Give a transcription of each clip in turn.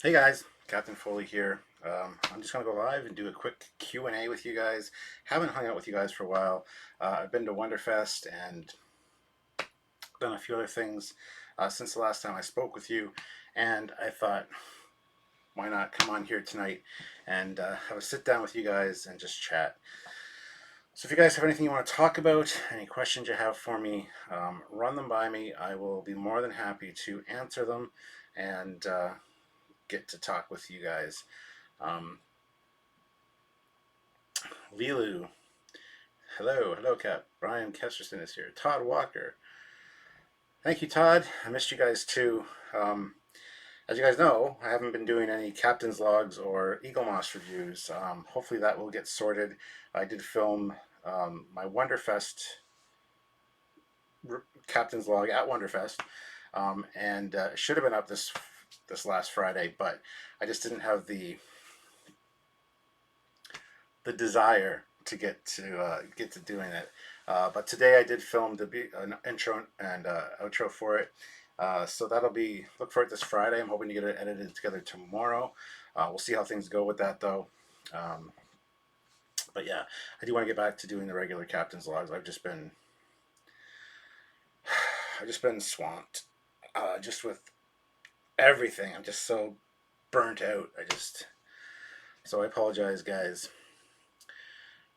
Hey guys, Captain Foley here. I'm just going to go live and do a quick Q&A with you guys. Haven't hung out with you guys for a while. I've been to Wonderfest and done a few other things since the last time I spoke with you, and I thought, why not come on here tonight and have a sit down with you guys and just chat. So if you guys have anything you want to talk about, any questions you have for me, run them by me. I will be more than happy to answer them and get to talk with you guys. Um, Lilu, hello, Cap. Brian Kesterson is here. Todd Walker, thank you, Todd. I missed you guys too. As you guys know, I haven't been doing any captain's logs or Eagle Moss reviews. Hopefully that will get sorted. I did film my Wonderfest captain's log at Wonderfest, and it should have been up this last Friday, but I just didn't have the desire to get to doing it. But today I did film an intro and outro for it. So that'll be, look for it this Friday. I'm hoping to get it edited together tomorrow. We'll see how things go with that though. But yeah, I do want to get back to doing the regular captain's logs. I've just been swamped, just with everything. I'm just so burnt out. So I apologize, guys.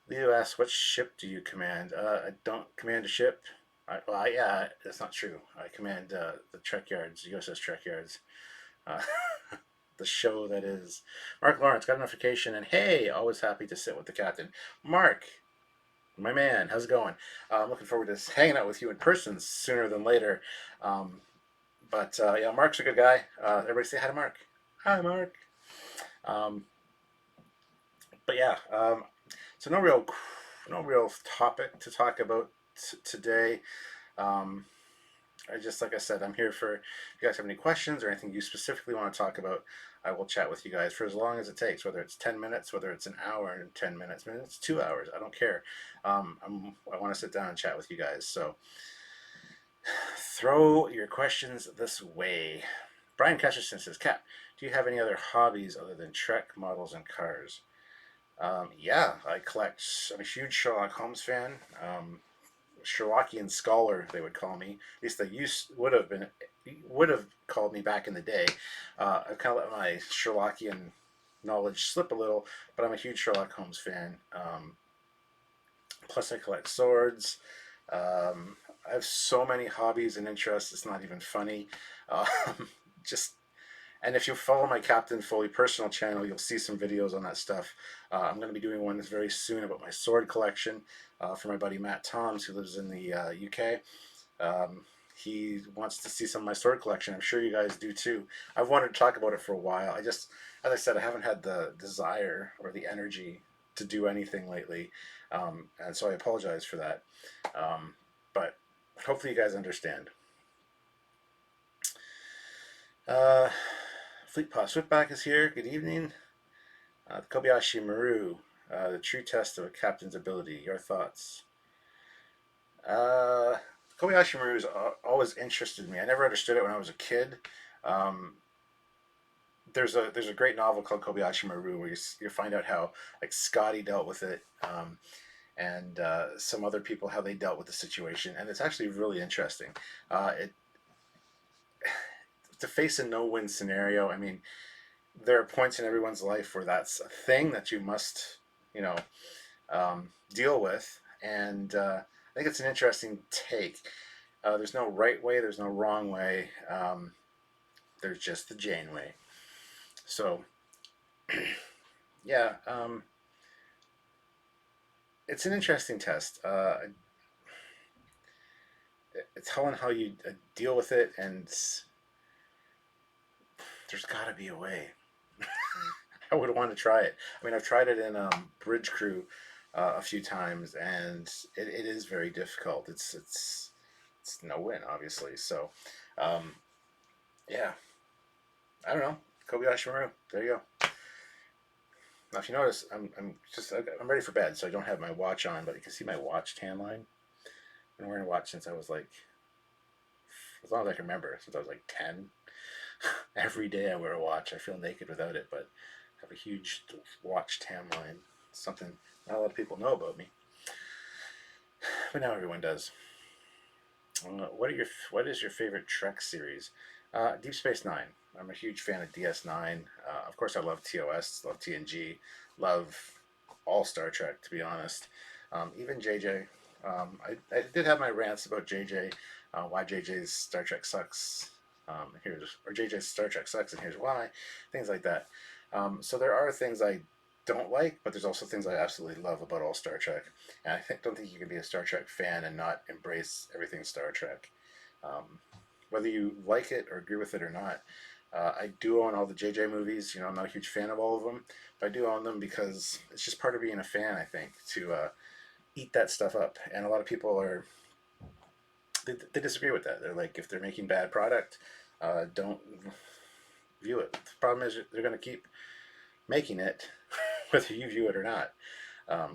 Leo asks, "What ship do you command?" I don't command a ship. Yeah, that's not true. I command the Trekyards, USS Trekyards, uh, the show that is. Mark Lawrence got a notification, and hey, always happy to sit with the captain. Mark, my man, how's it going? I'm looking forward to hanging out with you in person sooner than later. Um, but yeah, Mark's a good guy. Everybody say hi to Mark. Hi, Mark. Um, but yeah, so no real topic to talk about today. Um, like I said, I'm here for if you guys have any questions or anything you specifically want to talk about. I will chat with you guys for as long as it takes, whether it's 10 minutes, whether it's an hour and 10 minutes, maybe it's 2 hours. I don't care. I want to sit down and chat with you guys. So throw your questions this way. Brian Ketcherson says, Cap, do you have any other hobbies other than Trek models and cars? Yeah, I collect. I'm a huge Sherlock Holmes fan. Sherlockian scholar, they would call me. At least would have called me back in the day. I've kind of let my Sherlockian knowledge slip a little, but I'm a huge Sherlock Holmes fan. Plus, I collect swords. I have so many hobbies and interests. It's not even funny. Just and if you follow my Captain Foley personal channel, you'll see some videos on that stuff. I'm going to be doing one very soon about my sword collection for my buddy Matt Toms, who lives in the UK. He wants to see some of my sword collection. I'm sure you guys do too. I've wanted to talk about it for a while. As I said, I haven't had the desire or the energy to do anything lately, and so I apologize for that. But hopefully you guys understand. Uh, Fleet Paw Swiftback is here. Good evening. Kobayashi Maru, the true test of a captain's ability. Your thoughts? Uh, Kobayashi Maru has always interested me. I never understood it when I was a kid. Um, there's a great novel called Kobayashi Maru where you find out how like Scotty dealt with it, and some other people how they dealt with the situation, and it's actually really interesting. It To face a no-win scenario. I mean, there are points in everyone's life where that's a thing that you must, you know, deal with, and I think it's an interesting take. There's no right way. There's no wrong way. There's just the Jane way. So, yeah, it's an interesting test. It's telling how you deal with it, and there's got to be a way. I would want to try it. I mean, I've tried it in Bridge Crew a few times, and it is very difficult. It's no win, obviously. So, um, yeah, I don't know. Kobayashi Maru. There you go. Now, if you notice, I'm ready for bed, so I don't have my watch on, but you can see my watch tan line. I've been wearing a watch since I was like, as long as I can remember, since I was like 10. Every day I wear a watch. I feel naked without it, but I have a huge watch tan line. Something not a lot of people know about me, but now everyone does. What is your favorite Trek series? Deep Space Nine. I'm a huge fan of DS9. Of course, I love TOS, love TNG, love all Star Trek. To be honest, even JJ. I did have my rants about JJ, why JJ's Star Trek sucks. Here's or JJ's Star Trek sucks, and here's why. Things like that. So there are things I don't like, but there's also things I absolutely love about all Star Trek. And don't think you can be a Star Trek fan and not embrace everything Star Trek. Um, Whether you like it or agree with it or not, I do own all the JJ movies. I'm not a huge fan of all of them, but I do own them because it's just part of being a fan. I think to eat that stuff up, and a lot of people they disagree with that. They're like, if they're making bad product, don't view it. The problem is they're going to keep making it, whether you view it or not,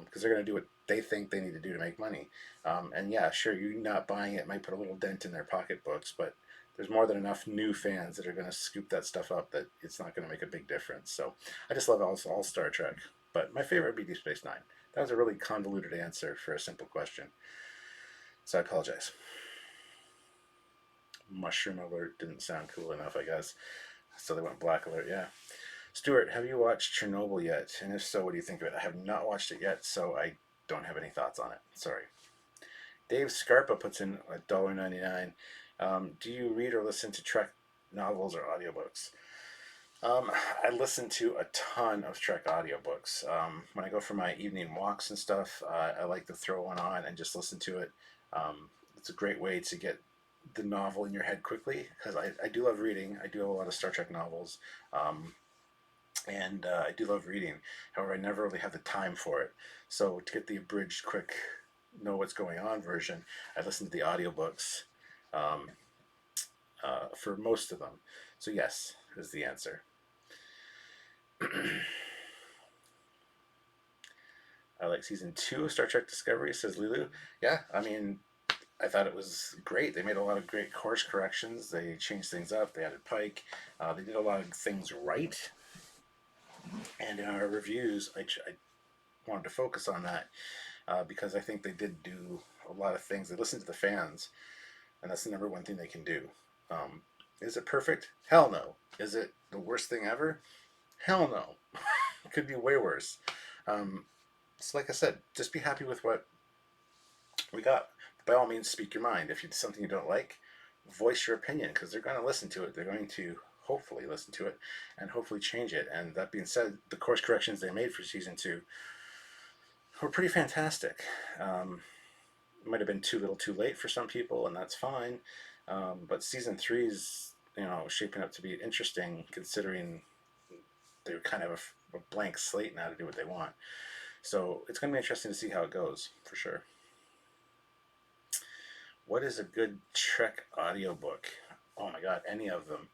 because they're going to do what they think they need to do to make money. And yeah, sure, you not buying it might put a little dent in their pocketbooks, but there's more than enough new fans that are going to scoop that stuff up that it's not going to make a big difference. So I just love all Star Trek. But my favorite would be Deep Space Nine. That was a really convoluted answer for a simple question. So I apologize. Mushroom alert didn't sound cool enough, I guess. So they went black alert, yeah. Stuart, have you watched Chernobyl yet? And if so, what do you think of it? I have not watched it yet, so I don't have any thoughts on it. Sorry. Dave Scarpa puts in $1.99. Do you read or listen to Trek novels or audiobooks? I listen to a ton of Trek audiobooks. When I go for my evening walks and stuff, I like to throw one on and just listen to it. It's a great way to get the novel in your head quickly because I do love reading. I do have a lot of Star Trek novels. And I do love reading. However, I never really have the time for it. So to get the abridged, quick, know what's going on version, I listen to the audiobooks um, for most of them. So yes, is the answer. I like season 2 of Star Trek Discovery, says Lulu. Yeah, I mean, I thought it was great. They made a lot of great course corrections. They changed things up. They added Pike. They did a lot of things right. And in our reviews, I wanted to focus on that because I think they did do a lot of things. They listened to the fans, and that's the number one thing they can do. Is it perfect? Hell no. Is it the worst thing ever? Hell no. It could be way worse. So like I said, just be happy with what we got. By all means, speak your mind. If it's something you don't like, voice your opinion because they're going to listen to it. They're going to hopefully listen to it and hopefully change it. And that being said, the course corrections they made for season 2 were pretty fantastic. It might have been too little too late for some people, and that's fine. But season 3 is shaping up to be interesting considering they're kind of a blank slate now to do what they want. So it's going to be interesting to see how it goes, for sure. What is a good Trek audiobook? Oh my god, any of them.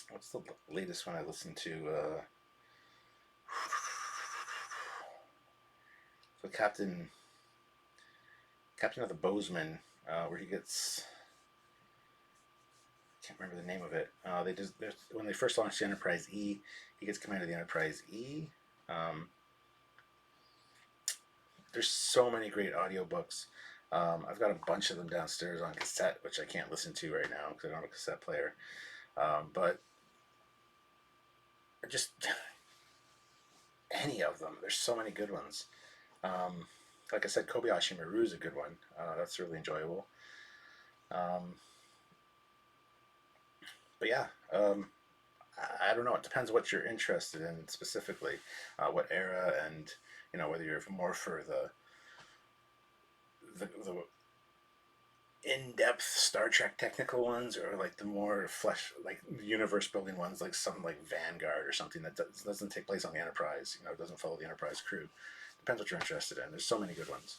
What's the latest one I listened to? So Captain of the Bozeman, where he gets, I can't remember the name of it. When they first launched the Enterprise E, he gets command of the Enterprise E. There's so many great audiobooks. I've got a bunch of them downstairs on cassette, which I can't listen to right now because I don't have a cassette player. But just any of them. There's so many good ones. Like I said, Kobayashi Maru is a good one. That's really enjoyable. But yeah, I don't know. It depends what you're interested in specifically, what era, and whether you're more for the in-depth Star Trek technical ones, or like the more like universe building ones, like something like Vanguard or something that doesn't take place on the Enterprise. It doesn't follow the Enterprise crew. Depends what you're interested in. There's so many good ones.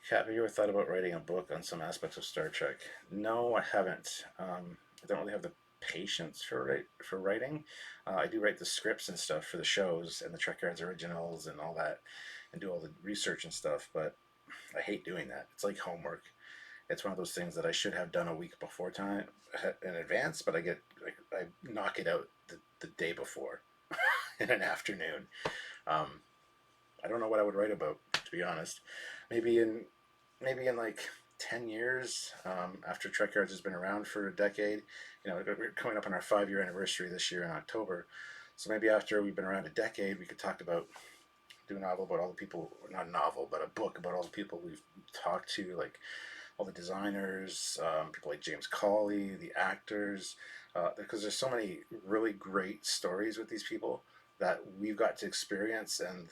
Kat, have you ever thought about writing a book on some aspects of Star Trek? No, I haven't. I don't really have the patience for writing. I do write the scripts and stuff for the shows and the Trekyards originals and all that, and do all the research and stuff. But I hate doing that. It's like homework. It's one of those things that I should have done a week before time in advance, but I knock it out the day before in an afternoon. Um, I don't know what I would write about, to be honest. Maybe in maybe in like 10 years, after Trekyards has been around for a decade. We're coming up on our 5 year anniversary this year in October. So maybe after we've been around a decade, we could talk about do a novel about all the people, not a novel, but a book about all the people we've talked to, like all the designers, people like James Cawley, the actors, because there's so many really great stories with these people that we've got to experience and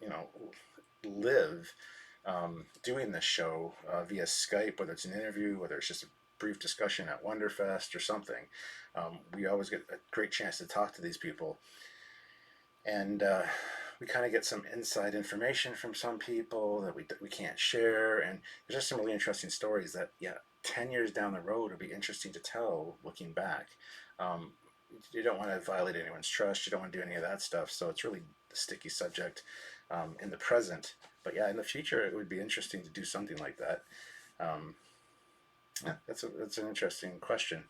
you know live doing this show via Skype, whether it's an interview, whether it's just a brief discussion at Wonderfest or something. We always get a great chance to talk to these people, and we kind of get some inside information from some people that we can't share, and there's just some really interesting stories that 10 years down the road would be interesting to tell looking back. um, you don't want to violate anyone's trust, you don't want to do any of that stuff, so it's really a sticky subject in the present, but yeah, in the future it would be interesting to do something like that. um, yeah, that's an interesting question.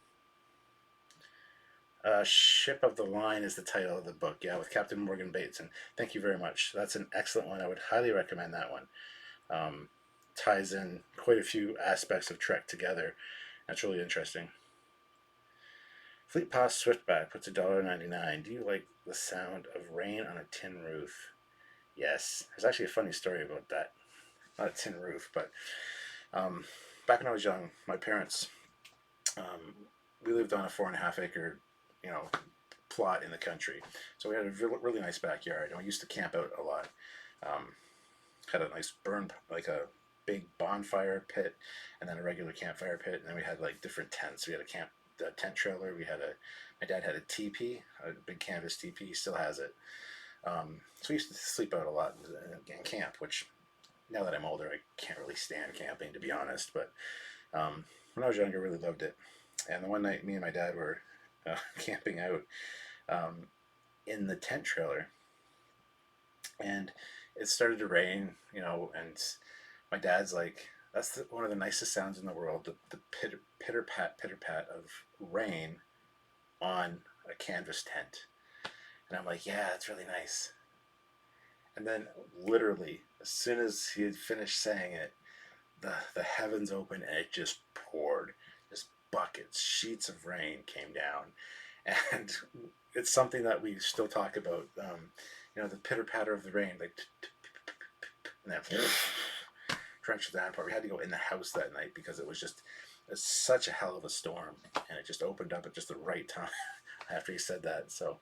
Ship of the Line is the title of the book. Yeah, with Captain Morgan Bates. And thank you very much. That's an excellent one. I would highly recommend that one. Um, Ties in quite a few aspects of Trek together. That's really interesting. Fleet Pass Swiftback puts $1.99. Do you like the sound of rain on a tin roof? Yes. There's actually a funny story about that. Not a tin roof, but um, back when I was young, my parents, um, we lived on a 4.5 acre, you know, plot in the country. So we had a really nice backyard, and we used to camp out a lot. Um, had a nice burn, like a big bonfire pit, and then a regular campfire pit, and then we had like different tents. We had a tent trailer. My dad had a teepee, a big canvas teepee. He still has it. So we used to sleep out a lot and camp, which now that I'm older, I can't really stand camping, to be honest. But when I was younger, I really loved it. And the one night, me and my dad were camping out um, in the tent trailer, and it started to rain, and my dad's like, "That's one of the nicest sounds in the world, the pitter pat of rain on a canvas tent." And I'm like, "Yeah, it's really nice." And then, literally, as soon as he had finished saying it, the heavens opened and it just poured. Just buckets, sheets of rain came down, and it's something that we still talk about. The pitter patter of the rain, like, and that torrential downpour. We had to go in the house that night because it's such a hell of a storm, and it just opened up at just the right time after he said that. So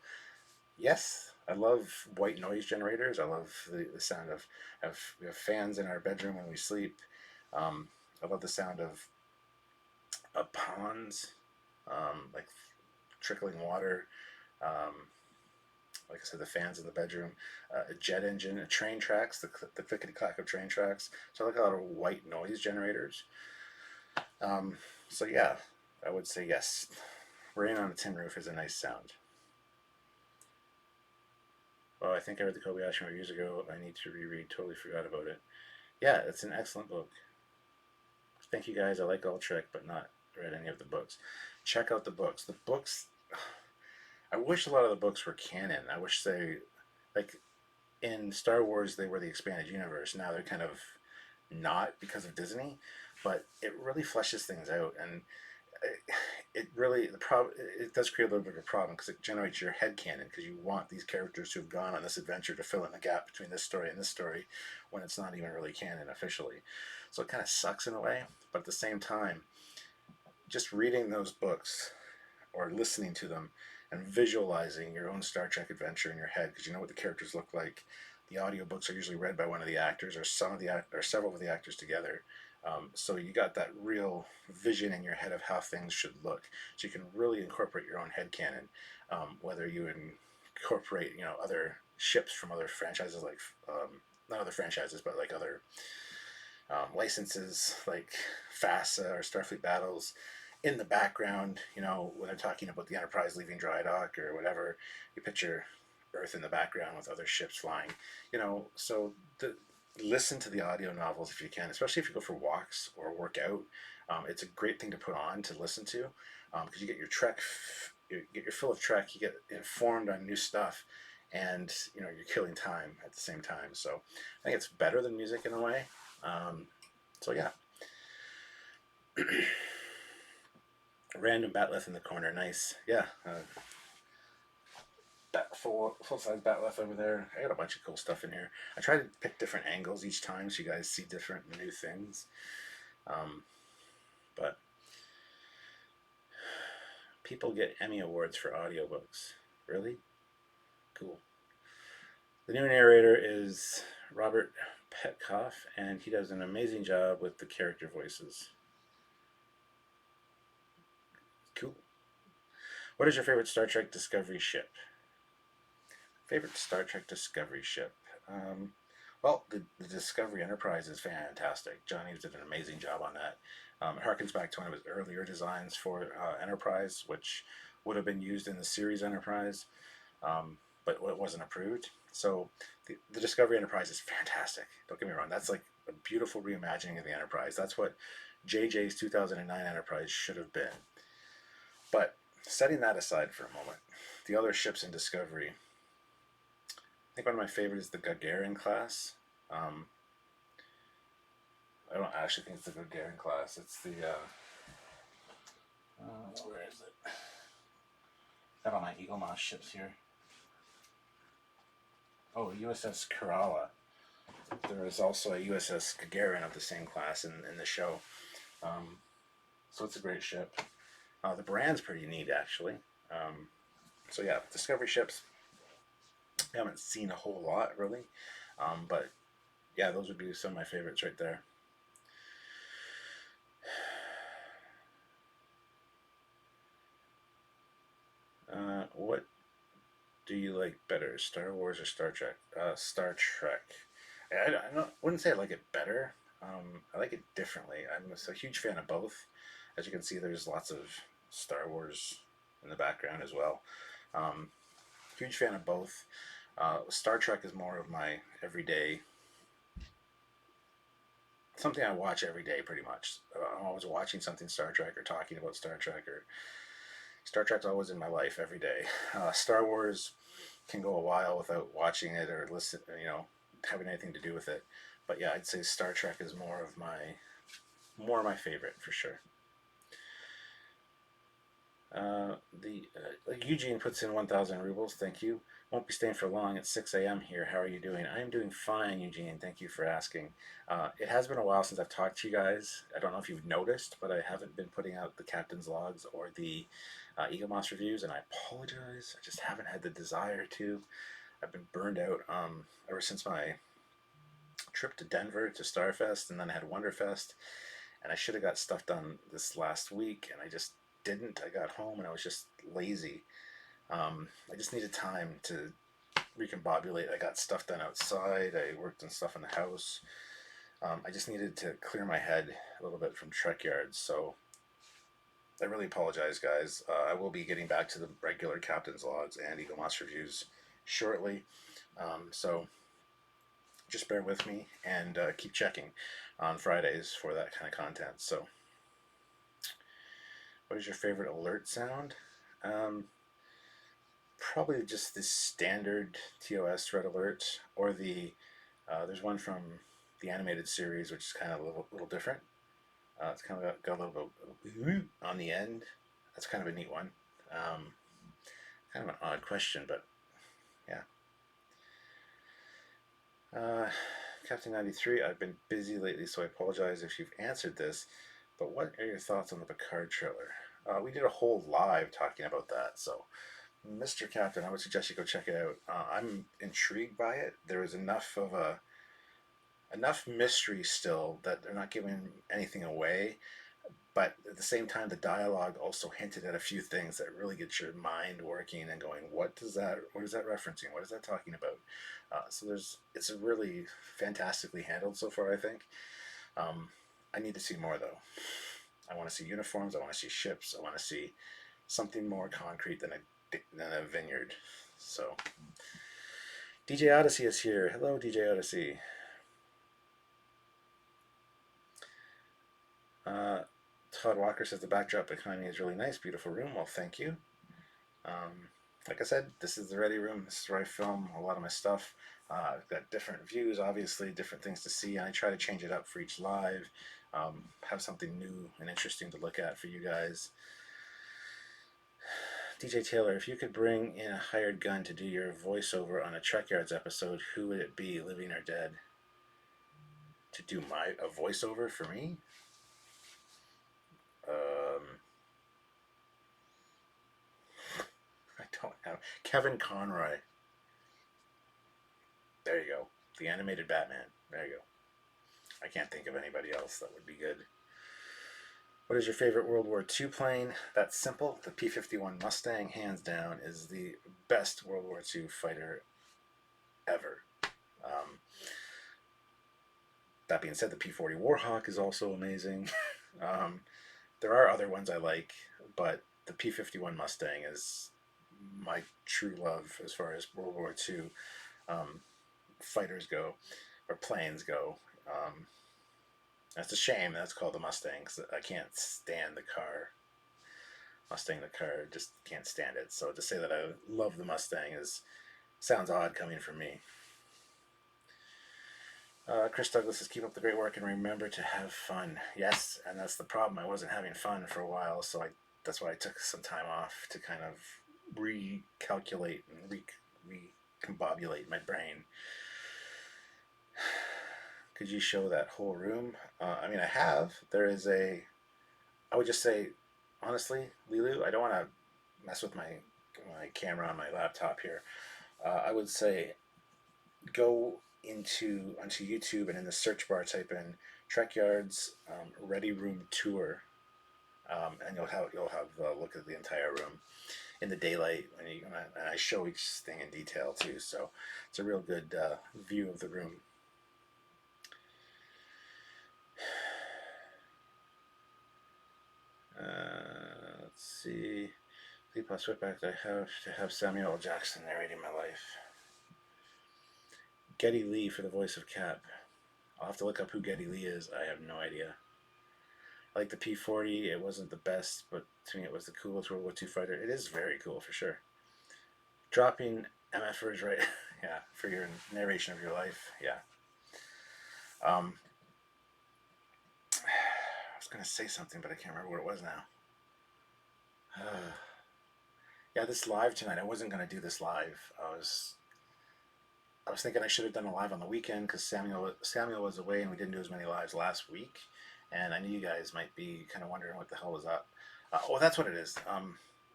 yes, I love white noise generators. I love the sound of we have fans in our bedroom when we sleep. I love the sound of ponds, like trickling water. Um, like I said, the fans in the bedroom, a jet engine, train tracks, the clickety clack of train tracks. So I like a lot of white noise generators. Um, so yeah, I would say yes. Rain on a tin roof is a nice sound. Well, I think I read the Kobayashi Maru years ago. I need to reread. Totally forgot about it. Yeah, it's an excellent book. Thank you guys. I like all Trek, but not read any of the books. Check out the books. The books. I wish a lot of the books were canon. I wish they, like, in Star Wars, they were the expanded universe. Now they're kind of not because of Disney, but it really fleshes things out, and it really the problem. It does create a little bit of a problem because it generates your head canon because you want these characters who have gone on this adventure to fill in the gap between this story and this story when it's not even really canon officially. So it kind of sucks in a way, but at the same time, just reading those books or listening to them and visualizing your own Star Trek adventure in your head because you know what the characters look like. The audiobooks are usually read by one of the actors or or several of the actors together. So you got that real vision in your head of how things should look. So you can really incorporate your own headcanon, whether you incorporate other ships from other franchises like not other franchises but like other licenses like FASA or Starfleet Battles in the background, when they're talking about the Enterprise leaving dry dock or whatever, you picture Earth in the background with other ships flying, so listen to the audio novels if you can, especially if you go for walks or work out. It's a great thing to put on to listen to, because you get your you get your fill of Trek, you get informed on new stuff, and you're killing time at the same time. So I think it's better than music in a way. So yeah, random batleth in the corner, nice. Yeah, full size batleth over there. I got a bunch of cool stuff in here. I try to pick different angles each time so you guys see different new things. But people get Emmy awards for audiobooks. Really? Cool. The new narrator is Robert Petkoff, and he does an amazing job with the character voices. Cool. What is your favorite Star Trek Discovery ship? Favorite Star Trek Discovery ship? Well, the Discovery Enterprise is fantastic. Johnny did an amazing job on that. It harkens back to one of his earlier designs for Enterprise, which would have been used in the series Enterprise, but it wasn't approved. So the Discovery Enterprise is fantastic. Don't get me wrong. That's like a beautiful reimagining of the Enterprise. That's what JJ's 2009 Enterprise should have been. But setting that aside for a moment, the other ships in Discovery, I think one of my favorites is the Gagarin class. I don't actually think it's the Gagarin class. It's the where is it? I got all my Eagle Moss ships here. Oh, USS Kerala. There is also a USS Gagarin of the same class in the show. So it's a great ship. The brand's pretty neat, actually. So yeah, Discovery ships. I haven't seen a whole lot, really. But yeah, those would be some of my favorites right there. What do you like better, Star Wars or Star Trek? Star Trek. I wouldn't say I like it better. I like it differently. I'm a huge fan of both. As you can see, there's lots of Star Wars in the background as well. Huge fan of both. Star Trek is more of my everyday, something I watch every day pretty much. I'm always watching something Star Trek or talking about Star Trek, or Star Trek's always in my life every day. Star Wars can go a while without watching it or listen, having anything to do with it. But yeah, I'd say Star Trek is more of my favorite for sure. Like Eugene puts in 1,000 rubles. Thank you. Won't be staying for long. It's 6 a.m. here. How are you doing? I am doing fine, Eugene. Thank you for asking. It has been a while since I've talked to you guys. I don't know if you've noticed, but I haven't been putting out the captain's logs or the Eagle Moss reviews, and I apologize. I just haven't had the desire to. I've been burned out ever since my trip to Denver to Starfest, and then I had Wonderfest, and I should have got stuff done this last week, and I just didn't. I got home and I was just lazy. I just needed time to recombobulate. I got stuff done outside. I worked on stuff in the house. I just needed to clear my head a little bit from Trekyards. So I really apologize, guys. I will be getting back to the regular captain's logs and Eagle Moss reviews shortly. So just bear with me and keep checking on Fridays for that kind of content. So what is your favorite alert sound? Probably just the standard TOS red alert, or there's one from the animated series, which is kind of a little different. It's kind of got a little bit on the end. That's kind of a neat one. Kind of an odd question, but yeah. Captain 93, I've been busy lately, so I apologize if you've answered this, but what are your thoughts on the Picard trailer? We did a whole live talking about that, so Mr. Captain, I would suggest you go check it out. I'm intrigued by it. There is enough mystery still that they're not giving anything away, but at the same time, the dialogue also hinted at a few things that really get your mind working and going, what is that referencing? What is that talking about? So it's really fantastically handled so far, I think. I need to see more though. I want to see uniforms. I want to see ships. I want to see something more concrete than a vineyard. So DJ Odyssey is here. Hello, DJ Odyssey. Uh, Todd Walker says the backdrop behind me is really nice, beautiful room. Well, thank you. Um, like I said, this is the ready room. This is where I film a lot of my stuff. I've got different views, obviously, different things to see, and I try to change it up for each live. Have something new and interesting to look at for you guys. DJ Taylor, if you could bring in a hired gun to do your voiceover on a Trekyards episode, who would it be, living or dead? To do a voiceover for me? Um, I don't have Kevin Conroy. There you go. The animated Batman. There you go. I can't think of anybody else that would be good. What is your favorite World War II plane? That's simple. The P-51 Mustang, hands down, is the best World War II fighter ever. Um, that being said, the P-40 Warhawk is also amazing. um, there are other ones I like, but the P-51 Mustang is my true love as far as World War II um, fighters go, or planes go. That's a shame that's called the Mustang, because I can't stand the car. Mustang, the car, just can't stand it. So to say that I love the Mustang sounds odd coming from me. Chris Douglas says, keep up the great work and remember to have fun. Yes, and that's the problem. I wasn't having fun for a while, so that's why I took some time off to kind of recalculate and recombobulate my brain. Could you show that whole room? I mean, I have. I would just say, honestly, Lilu, I don't want to mess with my camera on my laptop here. I would say go onto YouTube and in the search bar type in Trekyards Ready Room Tour, and you'll have a look at the entire room in the daylight, and I show each thing in detail too. So it's a real good view of the room. Let's see. Leap on Swiftback, I have to have Samuel L. Jackson narrating my life. Geddy Lee for the voice of Cap. I'll have to look up who Geddy Lee is. I have no idea. I like the P-40. It wasn't the best, but to me it was the coolest World War II fighter. It is very cool for sure. Dropping MFers right, yeah, for your narration of your life, yeah. I was gonna say something, but I can't remember what it was now. Yeah, this live tonight. I wasn't gonna do this live. I was thinking I should have done a live on the weekend because Samuel was away and we didn't do as many lives last week, and I knew you guys might be kind of wondering what the hell was up. That's what it is.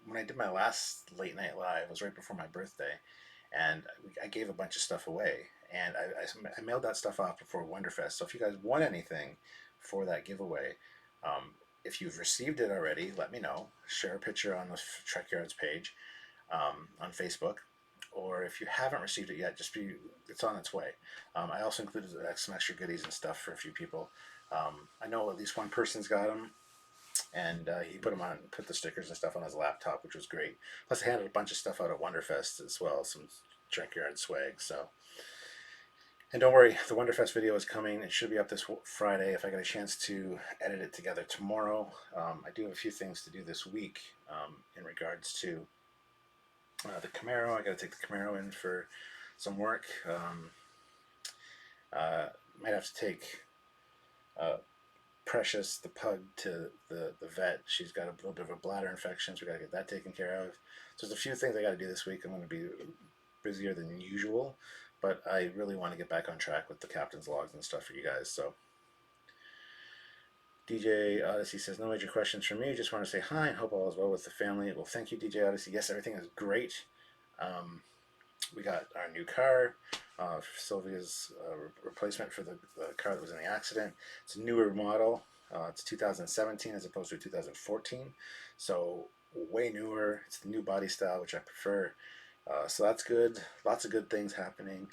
When I did my last late night live, it was right before my birthday, and I gave a bunch of stuff away, and I mailed that stuff off before Wonderfest. So if you guys want anything for that giveaway, if you've received it already, let me know. Share a picture on the Trekyards page on Facebook, or if you haven't received it yet, it's on its way. I also included some extra goodies and stuff for a few people. I know at least one person's got them, and he put the stickers and stuff on his laptop, which was great. Plus, I handed a bunch of stuff out at Wonderfest as well, some Trekyard swag. So, and don't worry, the Wonderfest video is coming. It should be up this Friday if I get a chance to edit it together tomorrow. I do have a few things to do this week in regards to the Camaro. I got to take the Camaro in for some work. Might have to take Precious, the pug, to the vet. She's got a little bit of a bladder infection, so we got to get that taken care of. So there's a few things I got to do this week. I'm going to be busier than usual, but I really want to get back on track with the captain's logs and stuff for you guys. So DJ Odyssey says, no major questions from me. Just want to say hi and hope all is well with the family. Well, thank you, DJ Odyssey. Yes, everything is great. We got our new car, Sylvia's replacement for the car that was in the accident. It's a newer model. It's 2017 as opposed to 2014. So way newer. It's the new body style, which I prefer. So that's good. Lots of good things happening.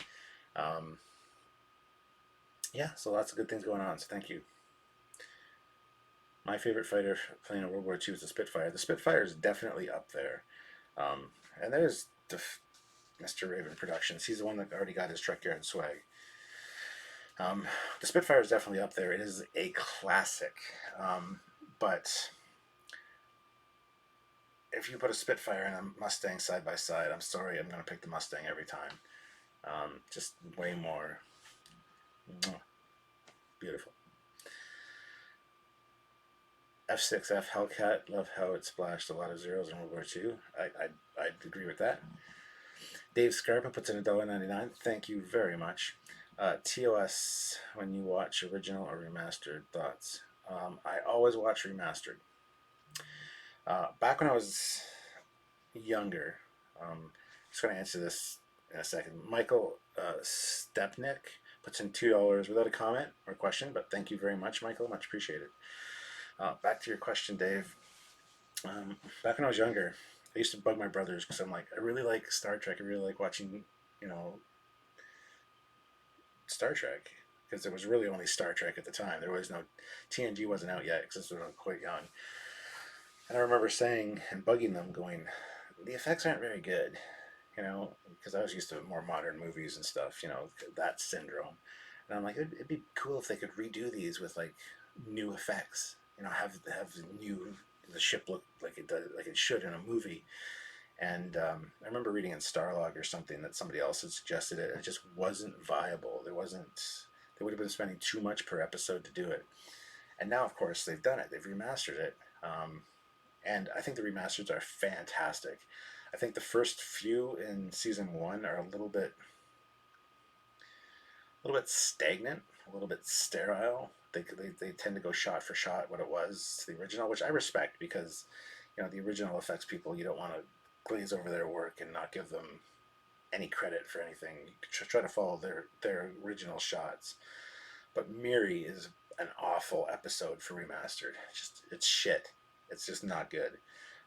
Yeah, so lots of good things going on. So thank you. My favorite fighter playing in World War II is the Spitfire. The Spitfire is definitely up there. And there's Mr. Raven Productions. He's the one that already got his Trekyard swag. Um, the Spitfire is definitely up there. It is a classic, but if you put a Spitfire and a Mustang side by side, I'm sorry, I'm going to pick the Mustang every time. Just way more beautiful. F6F Hellcat, love how it splashed a lot of zeros in World War II. I'd agree with that. Dave Scarpa puts in $1.99. Thank you very much. TOS, when you watch original or remastered, thoughts? I always watch remastered. Back when I was younger, just going to answer this in a second. Michael Stepnick puts in $2 without a comment or question, but thank you very much, Michael. Much appreciated. Back to your question, Dave. Back when I was younger, I used to bug my brothers because I'm like, I really like Star Trek. I really like watching, you know, Star Trek because there was really only Star Trek at the time. There was no TNG wasn't out yet because I was quite young. And I remember saying and bugging them, going, the effects aren't very good, because I was used to more modern movies and stuff, that syndrome. And I'm like, it'd be cool if they could redo these with like new effects, have the ship look like it does, like it should in a movie. And I remember reading in Starlog or something that somebody else had suggested it. It just wasn't viable. There wasn't. They would have been spending too much per episode to do it. And now, of course, they've done it. They've remastered it, and I think the remasters are fantastic. I think the first few in season one are a little bit stagnant, a little bit sterile. They tend to go shot for shot what it was the original, which I respect because the original effects people, you don't want to glaze over their work and not give them any credit for anything. You try to follow their original shots. But Miri is an awful episode for remastered. It's shit. It's just not good.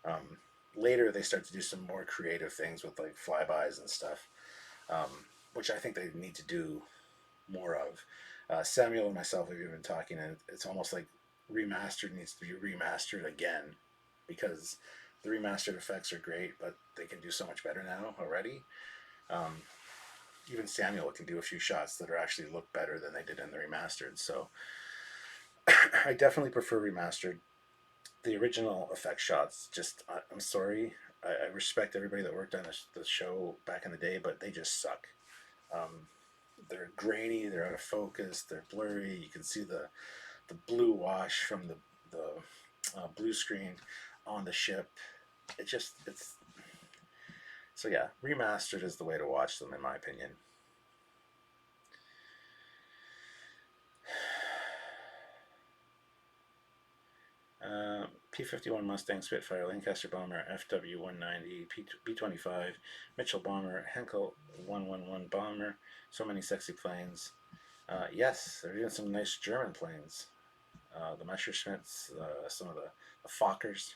Um, Later they start to do some more creative things with like flybys and stuff, which I think they need to do more of. Samuel and myself have been talking, and it's almost like remastered needs to be remastered again because the remastered effects are great, but they can do so much better now already. Um, Even Samuel can do a few shots that are actually look better than they did in the remastered. So I definitely prefer remastered. The original effect shots, I'm sorry. I respect everybody that worked on the show back in the day, but they just suck. Um, they're grainy, they're out of focus, they're blurry. You can see the blue wash from the blue screen on the ship. It's so yeah. Remastered is the way to watch them, in my opinion. P-51 Mustang, Spitfire, Lancaster Bomber, FW-190, B-25, Mitchell Bomber, Henkel 111 Bomber. So many sexy planes. Yes, there are even some nice German planes. The Messerschmitts, some of the Fokkers.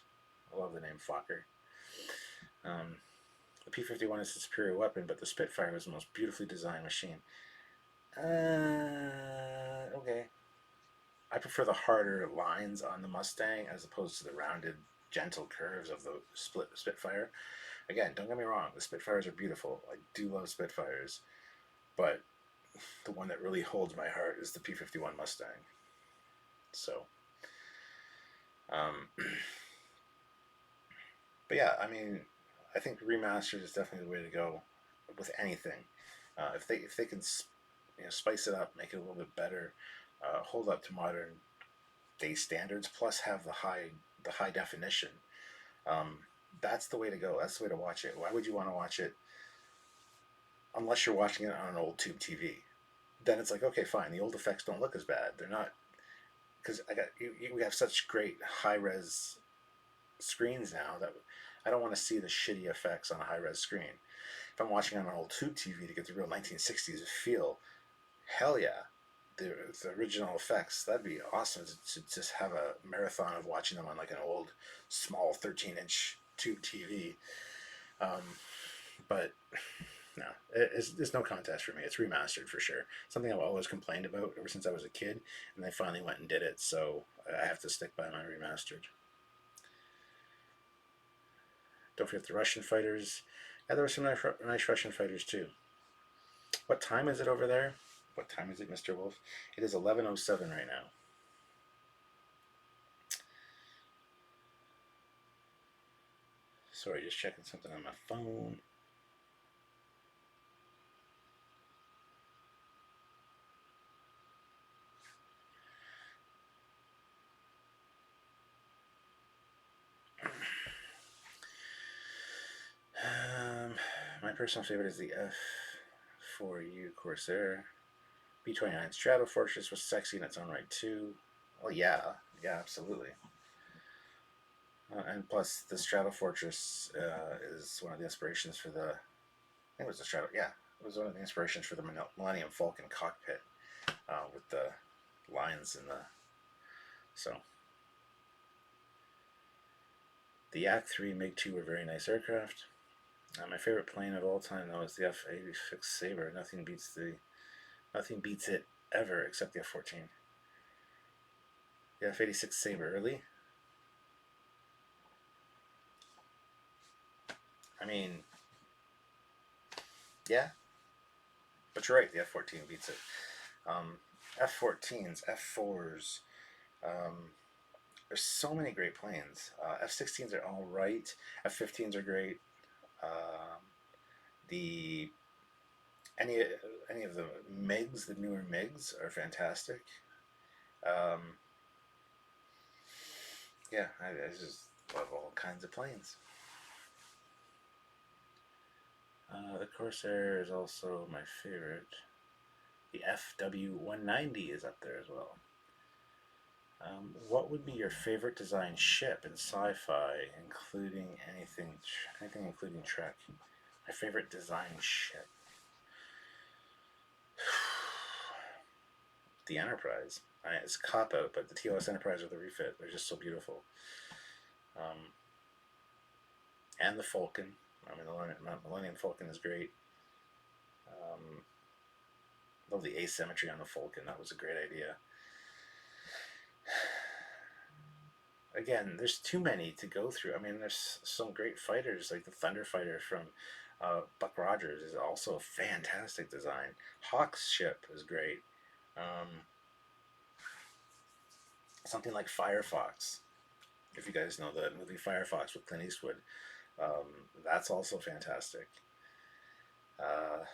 I love the name Fokker. The P-51 is a superior weapon, but the Spitfire is the most beautifully designed machine. Okay. I prefer the harder lines on the Mustang as opposed to the rounded, gentle curves of the Spitfire. Again, don't get me wrong, the Spitfires are beautiful. I do love Spitfires, but the one that really holds my heart is the P-51 Mustang. So, um, but yeah, I mean, I think remastered is definitely the way to go with anything. If they can spice it up, make it a little bit better, hold up to modern day standards, plus have the high definition. Um, that's the way to go. That's the way to watch it. Why would you want to watch it unless you're watching it on an old tube TV? Then it's like, okay, fine. The old effects don't look as bad. They're not because we have such great high res screens now that I don't want to see the shitty effects on a high res screen. If I'm watching on an old tube TV to get the real 1960s feel, hell yeah, the original effects, that'd be awesome to just have a marathon of watching them on like an old small 13-inch tube TV. Um, but no, it's no contest for me. It's remastered for sure. Something I've always complained about ever since I was a kid, and they finally went and did it. So I have to stick by my remastered. Don't forget the Russian fighters. Yeah, there were some nice Russian fighters too. What time is it over there? What time is it, Mr. Wolf? It is 11:07 right now. Sorry, just checking something on my phone. My personal favorite is the F4U Corsair. B-29 Strato Fortress was sexy in its own right too. Well, yeah, absolutely. And plus, the Strato Fortress is one of the inspirations for the. I think it was the Strato. Yeah, it was one of the inspirations for the Millennium Falcon cockpit with the lines in the. So, the Yak-3 and MiG-2 were very nice aircraft. My favorite plane of all time though is the F-86 Sabre. Nothing beats it ever except the F-14. The F-86 Sabre, really? I mean, yeah, but you're right. The F-14 beats it. F-14s, F-4s. There's so many great planes. F-16s are all right. F-15s are great. The any any of the MiGs, the newer MiGs, are fantastic. Um, yeah, I just love all kinds of planes. The Corsair is also my favorite. The FW-190 is up there as well. What would be your favorite design ship in sci-fi, including anything including Trek? My favorite design ship. The Enterprise. It's a cop out, but the TOS Enterprise or the refit, they're just so beautiful. And the Falcon. I mean, the Millennium Falcon is great. Love the asymmetry on the Falcon. That was a great idea. Again, there's too many to go through. I mean, there's some great fighters, like the Thunder Fighter from Buck Rogers is also a fantastic design. Hawk's ship is great. Something like Firefox, if you guys know the movie Firefox with Clint Eastwood, that's also fantastic.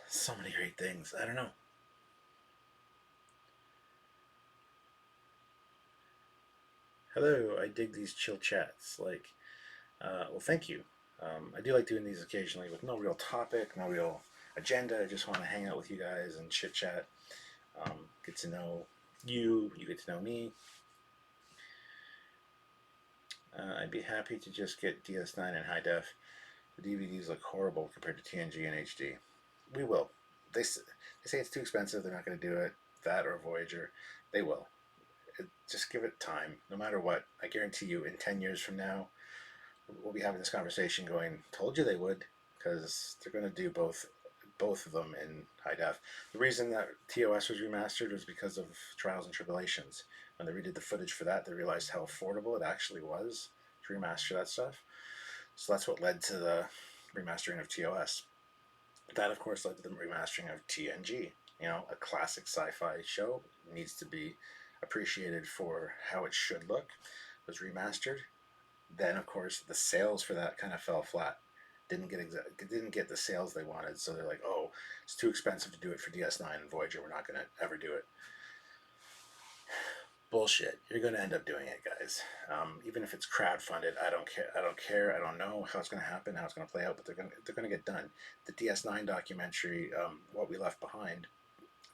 So many great things. I don't know. Hello, I dig these chill chats. Well, thank you. I do like doing these occasionally with no real topic, no real agenda. I just want to hang out with you guys and chit chat. Get to know you. You get to know me. I'd be happy to just get DS9 in high def. The DVDs look horrible compared to TNG and HD. We will. They say it's too expensive. They're not going to do it. That or Voyager. They will. Just give it time. No matter what, I guarantee you, in 10 years from now, we'll be having this conversation going, told you they would, because they're going to do both of them in high def. The reason that TOS was remastered was because of Trials and Tribulations. When they redid the footage for that, they realized how affordable it actually was to remaster that stuff. So that's what led to the remastering of TOS. That, of course, led to the remastering of TNG. You know, a classic sci-fi show needs to be appreciated for how it should look. It was remastered. Then, of course, the sales for that kind of fell flat. Didn't get the sales they wanted, so they're like, oh, it's too expensive to do it for DS9 and Voyager. We're not going to ever do it. Bullshit. You're going to end up doing it, guys. Even if it's crowdfunded, I don't care. I don't know how it's going to happen, how it's going to play out, but they're going to get done. The DS9 documentary, What We Left Behind,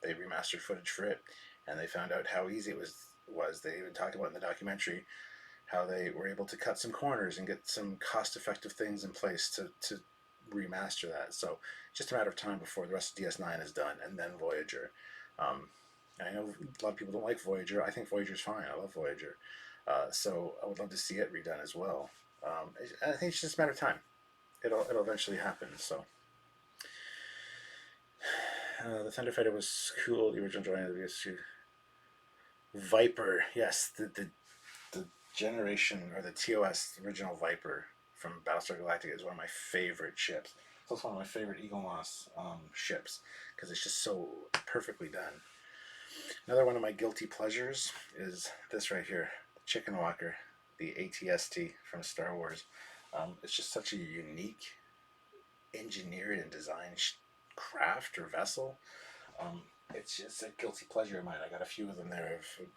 they remastered footage for it, and they found out how easy it was. They even talked about in the documentary how they were able to cut some corners and get some cost-effective things in place to remaster that. So just a matter of time before the rest of DS9 is done, and then Voyager. I know a lot of people don't like Voyager. I think Voyager's fine. I love Voyager. So I would love to see it redone as well. I think it's just a matter of time. It'll eventually happen. So the Thunder Fighter was cool. The original drawing of the VS2 Viper. Yes, the generation or the TOS original Viper from Battlestar Galactica is one of my favorite ships. It's also one of my favorite Eagle Moss ships because it's just so perfectly done. Another one of my guilty pleasures is this right here, the Chicken Walker, the ATST from Star Wars. It's just such a unique, engineered and designed craft or vessel. It's just a guilty pleasure of mine. I got a few of them there. I've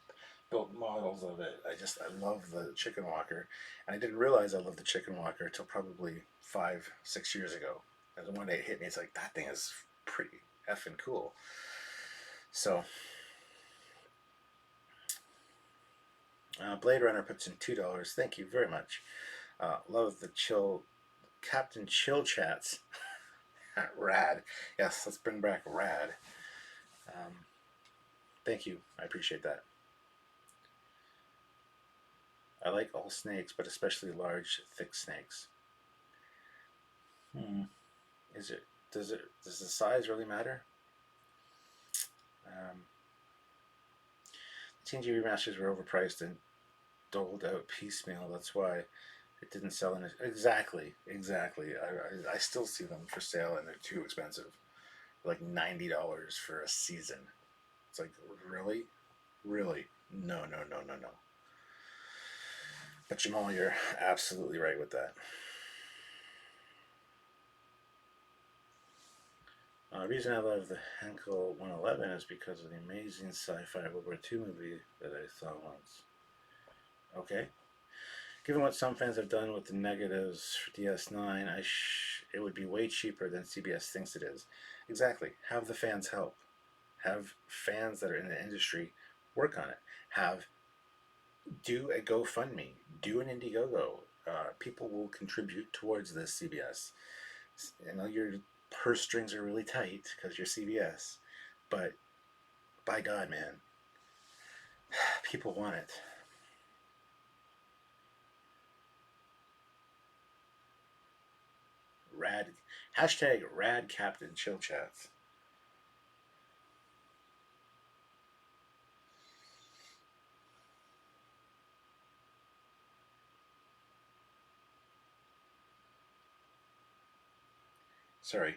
built models of it. I love the Chicken Walker, and I didn't realize I loved the Chicken Walker until probably 5, 6 years ago. And then one day it hit me. It's like that thing is pretty effing cool. So, Blade Runner puts in $2. Thank you very much. Love the Captain Chill chats. Rad. Yes, let's bring back rad. Thank you. I appreciate that. I like all snakes, but especially large, thick snakes. Is it? Does the size really matter? TNG remasters were overpriced and doled out piecemeal. That's why it didn't sell in. Exactly. I still see them for sale, and they're too expensive. Like $90 for a season. It's like, really? No. But Jamal, you're absolutely right with that. The reason I love the Henkel 111 is because of the amazing sci-fi World War II movie that I saw once. Okay. Given what some fans have done with the negatives for DS9, it would be way cheaper than CBS thinks it is. Exactly. Have the fans help. Have fans that are in the industry work on it. Do a GoFundMe. Do an Indiegogo. People will contribute towards this CBS. I know your purse strings are really tight because you're CBS, but by God, man, people want it. Rad. Hashtag rad Captain Chill Chats. Sorry.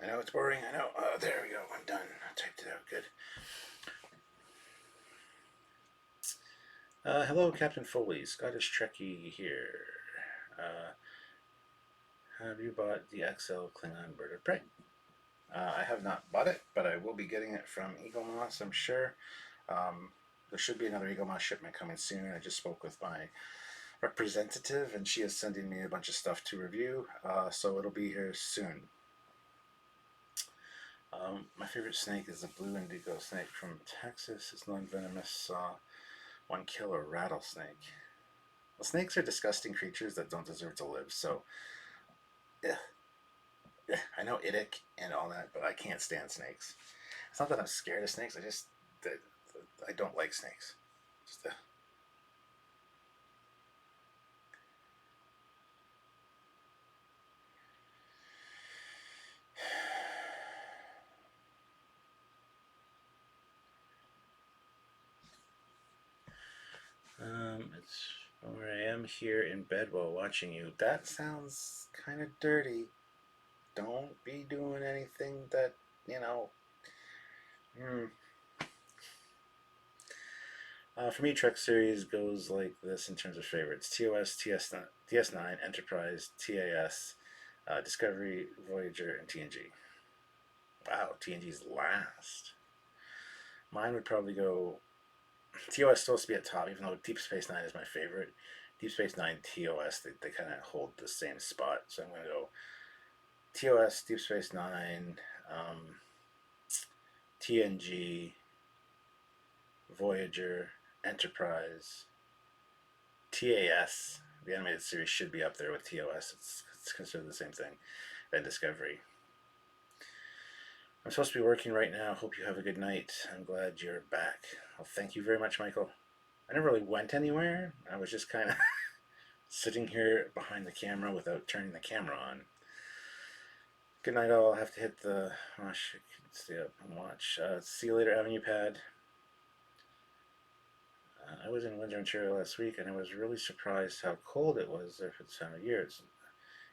I know it's boring. I know. There we go. I'm done. I typed it out. Good. Hello, Captain Foley. Scottish Trekkie here. Have you bought the XL Klingon Bird of Prey? I have not bought it, but I will be getting it from Eagle Moss, I'm sure. There should be another Eagle Moss shipment coming soon. I just spoke with my representative, and she is sending me a bunch of stuff to review, so it'll be here soon. My favorite snake is the blue indigo snake from Texas. It's non-venomous, one killer rattlesnake. Well, snakes are disgusting creatures that don't deserve to live, so yeah. I know idic and all that, but I can't stand snakes. It's not that I'm scared of snakes. I don't like snakes. Just, it's where I am here in bed while watching you. That sounds kind of dirty. Don't be doing anything that, you know. For me, Trek series goes like this in terms of favorites: TOS, DS9, Enterprise, TAS, Discovery, Voyager, and TNG. Wow, TNG's last. Mine would probably go. TOS supposed to be at top, even though Deep Space Nine is my favorite. Deep Space Nine, TOS, they kind of hold the same spot. So I'm going to go TOS, Deep Space Nine, TNG, Voyager, Enterprise, TAS. The animated series should be up there with TOS. It's considered the same thing. And Discovery. I'm supposed to be working right now. Hope you have a good night. I'm glad you're back. Well, thank you very much, Michael. I never really went anywhere. I was just kind of sitting here behind the camera without turning the camera on. Good night, all. I'll have to hit the. Oh, shit. Stay up and watch. See you later, Avenue Pad. I was in Windsor, Ontario last week, and I was really surprised how cold it was there for the time of year.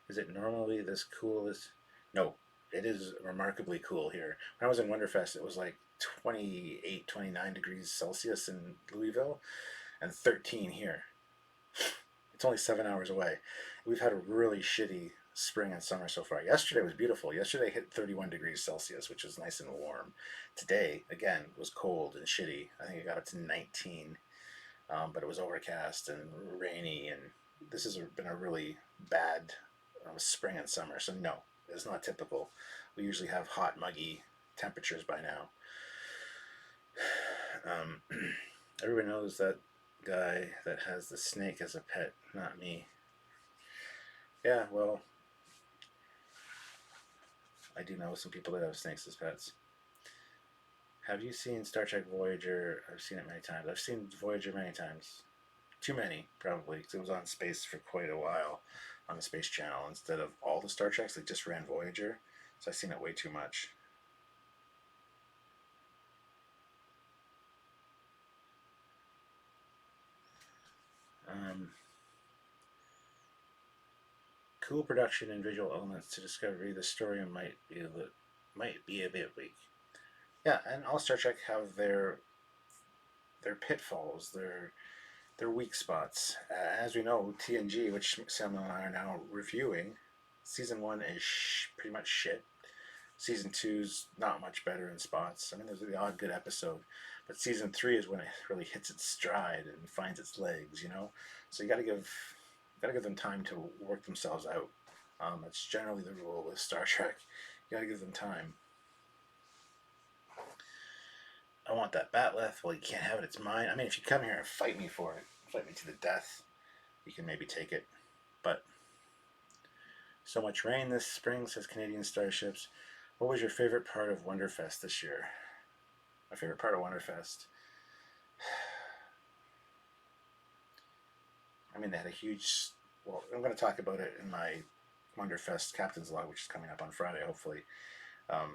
Is it normally this cool? No, it is remarkably cool here. When I was in Winterfest, it was like 28, 29 degrees Celsius in Louisville, and 13 here. It's only 7 hours away. We've had a really shitty spring and summer so far. Yesterday was beautiful. Yesterday hit 31 degrees Celsius, which was nice and warm. Today, again, was cold and shitty. I think it got up to 19, but it was overcast and rainy, and this has been a really bad spring and summer. So no, it's not typical. We usually have hot, muggy temperatures by now. Um, Everyone knows that guy that has the snake as a pet, not me. Yeah, well, I do know some people that have snakes as pets. Have you seen Star Trek Voyager? I've seen it many times. I've seen Voyager many times. Too many, probably, because it was on space for quite a while on the Space Channel. Instead of all the Star Treks, they just ran Voyager. So I've seen it way too much. Um, cool production and visual elements to Discovery. The story might be a bit weak. Yeah, and all Star Trek have their pitfalls, their weak spots. As we know, TNG, which Sam and I are now reviewing, season one is pretty much shit. Season two's not much better in spots. I mean, there's the odd good episode, but season three is when it really hits its stride and finds its legs. So you got to give them time to work themselves out. That's generally the rule with Star Trek. You got to give them time. I want that batleth. Well, you can't have it. It's mine. I mean, if you come here and fight me for it, fight me to the death, you can maybe take it. But so much rain this spring, says Canadian Starships. What was your favorite part of Wonderfest this year? My favorite part of Wonderfest. I mean, they had a huge. Well, I'm going to talk about it in my Wonderfest Captain's Log, which is coming up on Friday, hopefully.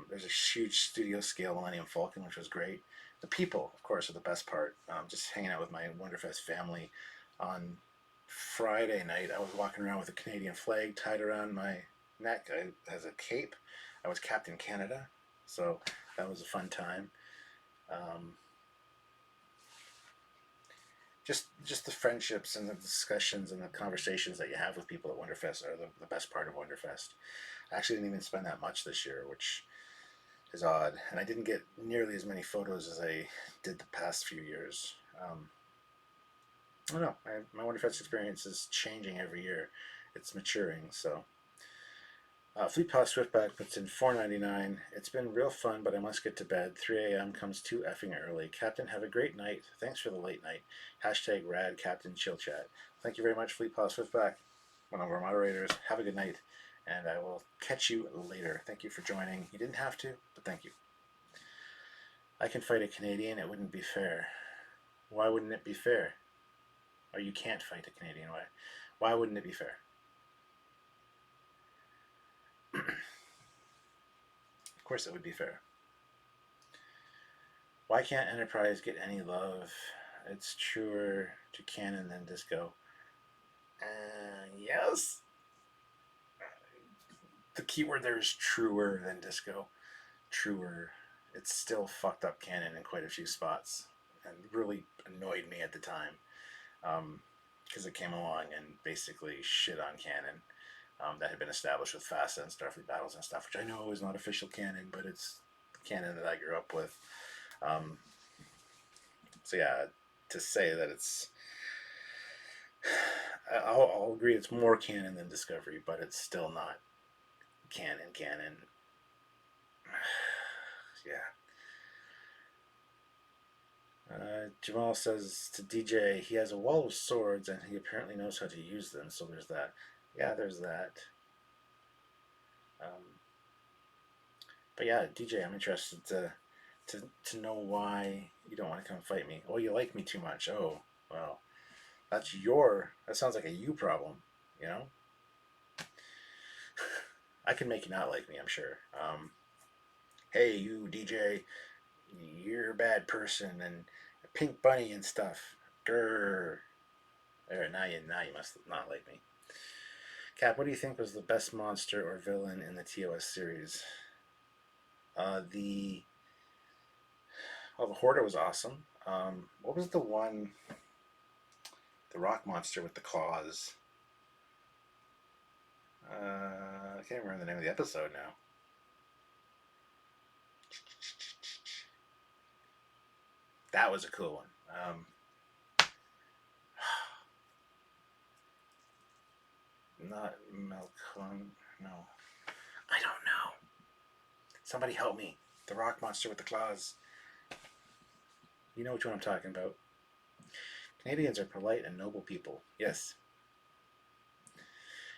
There's a huge studio scale Millennium Falcon, which was great. The people, of course, are the best part. Just hanging out with my Wonderfest family. On Friday night, I was walking around with a Canadian flag tied around my neck. As a cape. I was Captain Canada, so that was a fun time. Um, just the friendships and the discussions and the conversations that you have with people at Wonderfest are the best part of Wonderfest. I actually didn't even spend that much this year, which is odd, and I didn't get nearly as many photos as I did the past few years. I don't know. My Wonderfest experience is changing every year. It's maturing, so. Fleet Pass Swiftback puts in $4.99. It's been real fun, but I must get to bed. 3 a.m. comes too effing early. Captain, have a great night. Thanks for the late night. Hashtag rad Captain Chill Chat. Thank you very much, Fleet Pass Swiftback, one of our moderators. Have a good night, and I will catch you later. Thank you for joining. You didn't have to, but thank you. I can fight a Canadian. It wouldn't be fair. Why wouldn't it be fair? Or you can't fight a Canadian. Why wouldn't it be fair? Of course it would be fair. Why can't Enterprise get any love? It's truer to canon than Disco. Yes. The keyword there is truer than Disco. Truer. It's still fucked up canon in quite a few spots, and really annoyed me at the time, because it came along and basically shit on canon. That had been established with FASA and Starfleet Battles and stuff, which I know is not official canon, but it's canon that I grew up with. So yeah, to say that I'll agree it's more canon than Discovery, but it's still not canon. Yeah. Jamal says to DJ, he has a wall of swords and he apparently knows how to use them, so there's that. Yeah, there's that. But yeah, DJ, I'm interested to know why you don't want to come fight me. Oh, you like me too much. Oh, well, that sounds like a you problem, you know? I can make you not like me, I'm sure. Hey, you DJ, you're a bad person, and Pink Bunny and stuff. Grr. There, now you must not like me. Cap, what do you think was the best monster or villain in the TOS series? The the Hoarder was awesome. What was the one? The rock monster with the claws. I can't remember the name of the episode now. That was a cool one. Not Melkon. No. I don't know. Somebody help me. The rock monster with the claws. You know which one I'm talking about. Canadians are polite and noble people. Yes.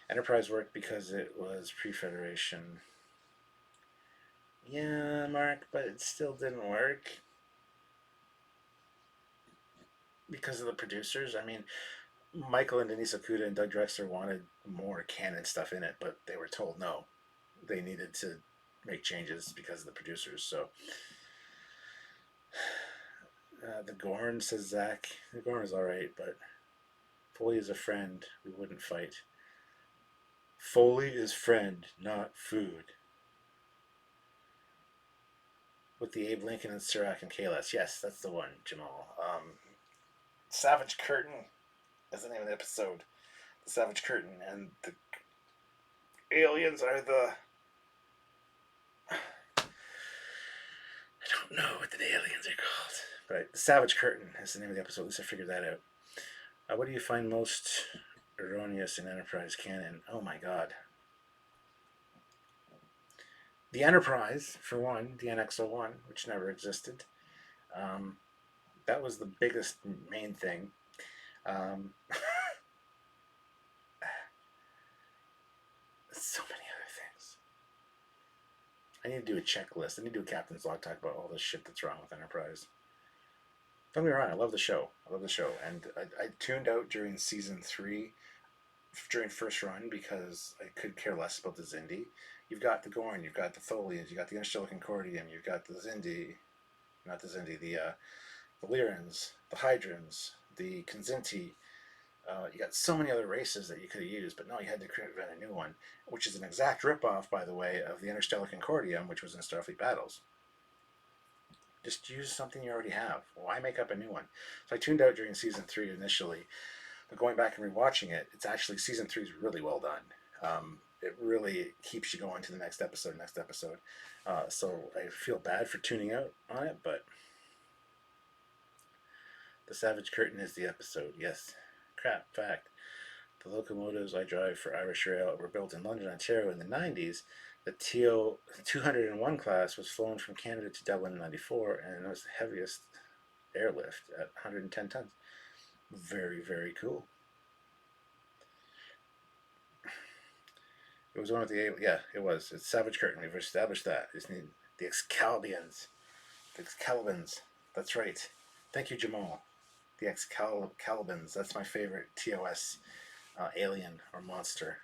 Enterprise worked because it was pre-Federation. Yeah, Mark, but it still didn't work. Because of the producers. I mean, Michael and Denise Okuda and Doug Drexler wanted more canon stuff in it, but they were told no. They needed to make changes because of the producers. So, the Gorn, says Zach. The Gorn is alright, but Foley is a friend. We wouldn't fight. Foley is friend, not food. With the Abe Lincoln and Sirac and Kalas. Yes, that's the one, Jamal. Savage Curtain is the name of the episode. The Savage Curtain, and the aliens are the... I don't know what the aliens are called. But the Savage Curtain is the name of the episode. At least I figured that out. What do you find most erroneous in Enterprise canon? Oh my god. The Enterprise, for one, the NX-01, which never existed. That was the biggest main thing. So many other things. I need to do a checklist. I need to do a captain's log, talk about all the shit that's wrong with Enterprise. Don't get me wrong, I love the show. And I tuned out during season 3, during first run, because I could care less about the Xindi. You've got the Gorn, you've got the Tholians, you've got the Interstellar Concordium, you've got the Xindi, not the Xindi, the Lyrans, the Hydrons, the Kzinti. You got so many other races that you could have used, but no, you had to invent a new one, which is an exact ripoff, by the way, of the Interstellar Concordium, which was in Starfleet Battles. Just use something you already have. Why make up a new one? So I tuned out during season 3 initially, but going back and rewatching it, it's actually, season 3 is really well done. It really keeps you going to the next episode. So I feel bad for tuning out on it, but the Savage Curtain is the episode, yes. Crap, fact. The locomotives I drive for Irish Rail were built in London, Ontario in the 90s. The TO 201 class was flown from Canada to Dublin in 94, and it was the heaviest airlift at 110 tons. Very, very cool. It was one of the... Yeah, it was. It's Savage Curtain. We've established that. It's the Excalibians. The Excalibans. That's right. Thank you, Jamal. The Excalibans. That's my favorite TOS alien or monster.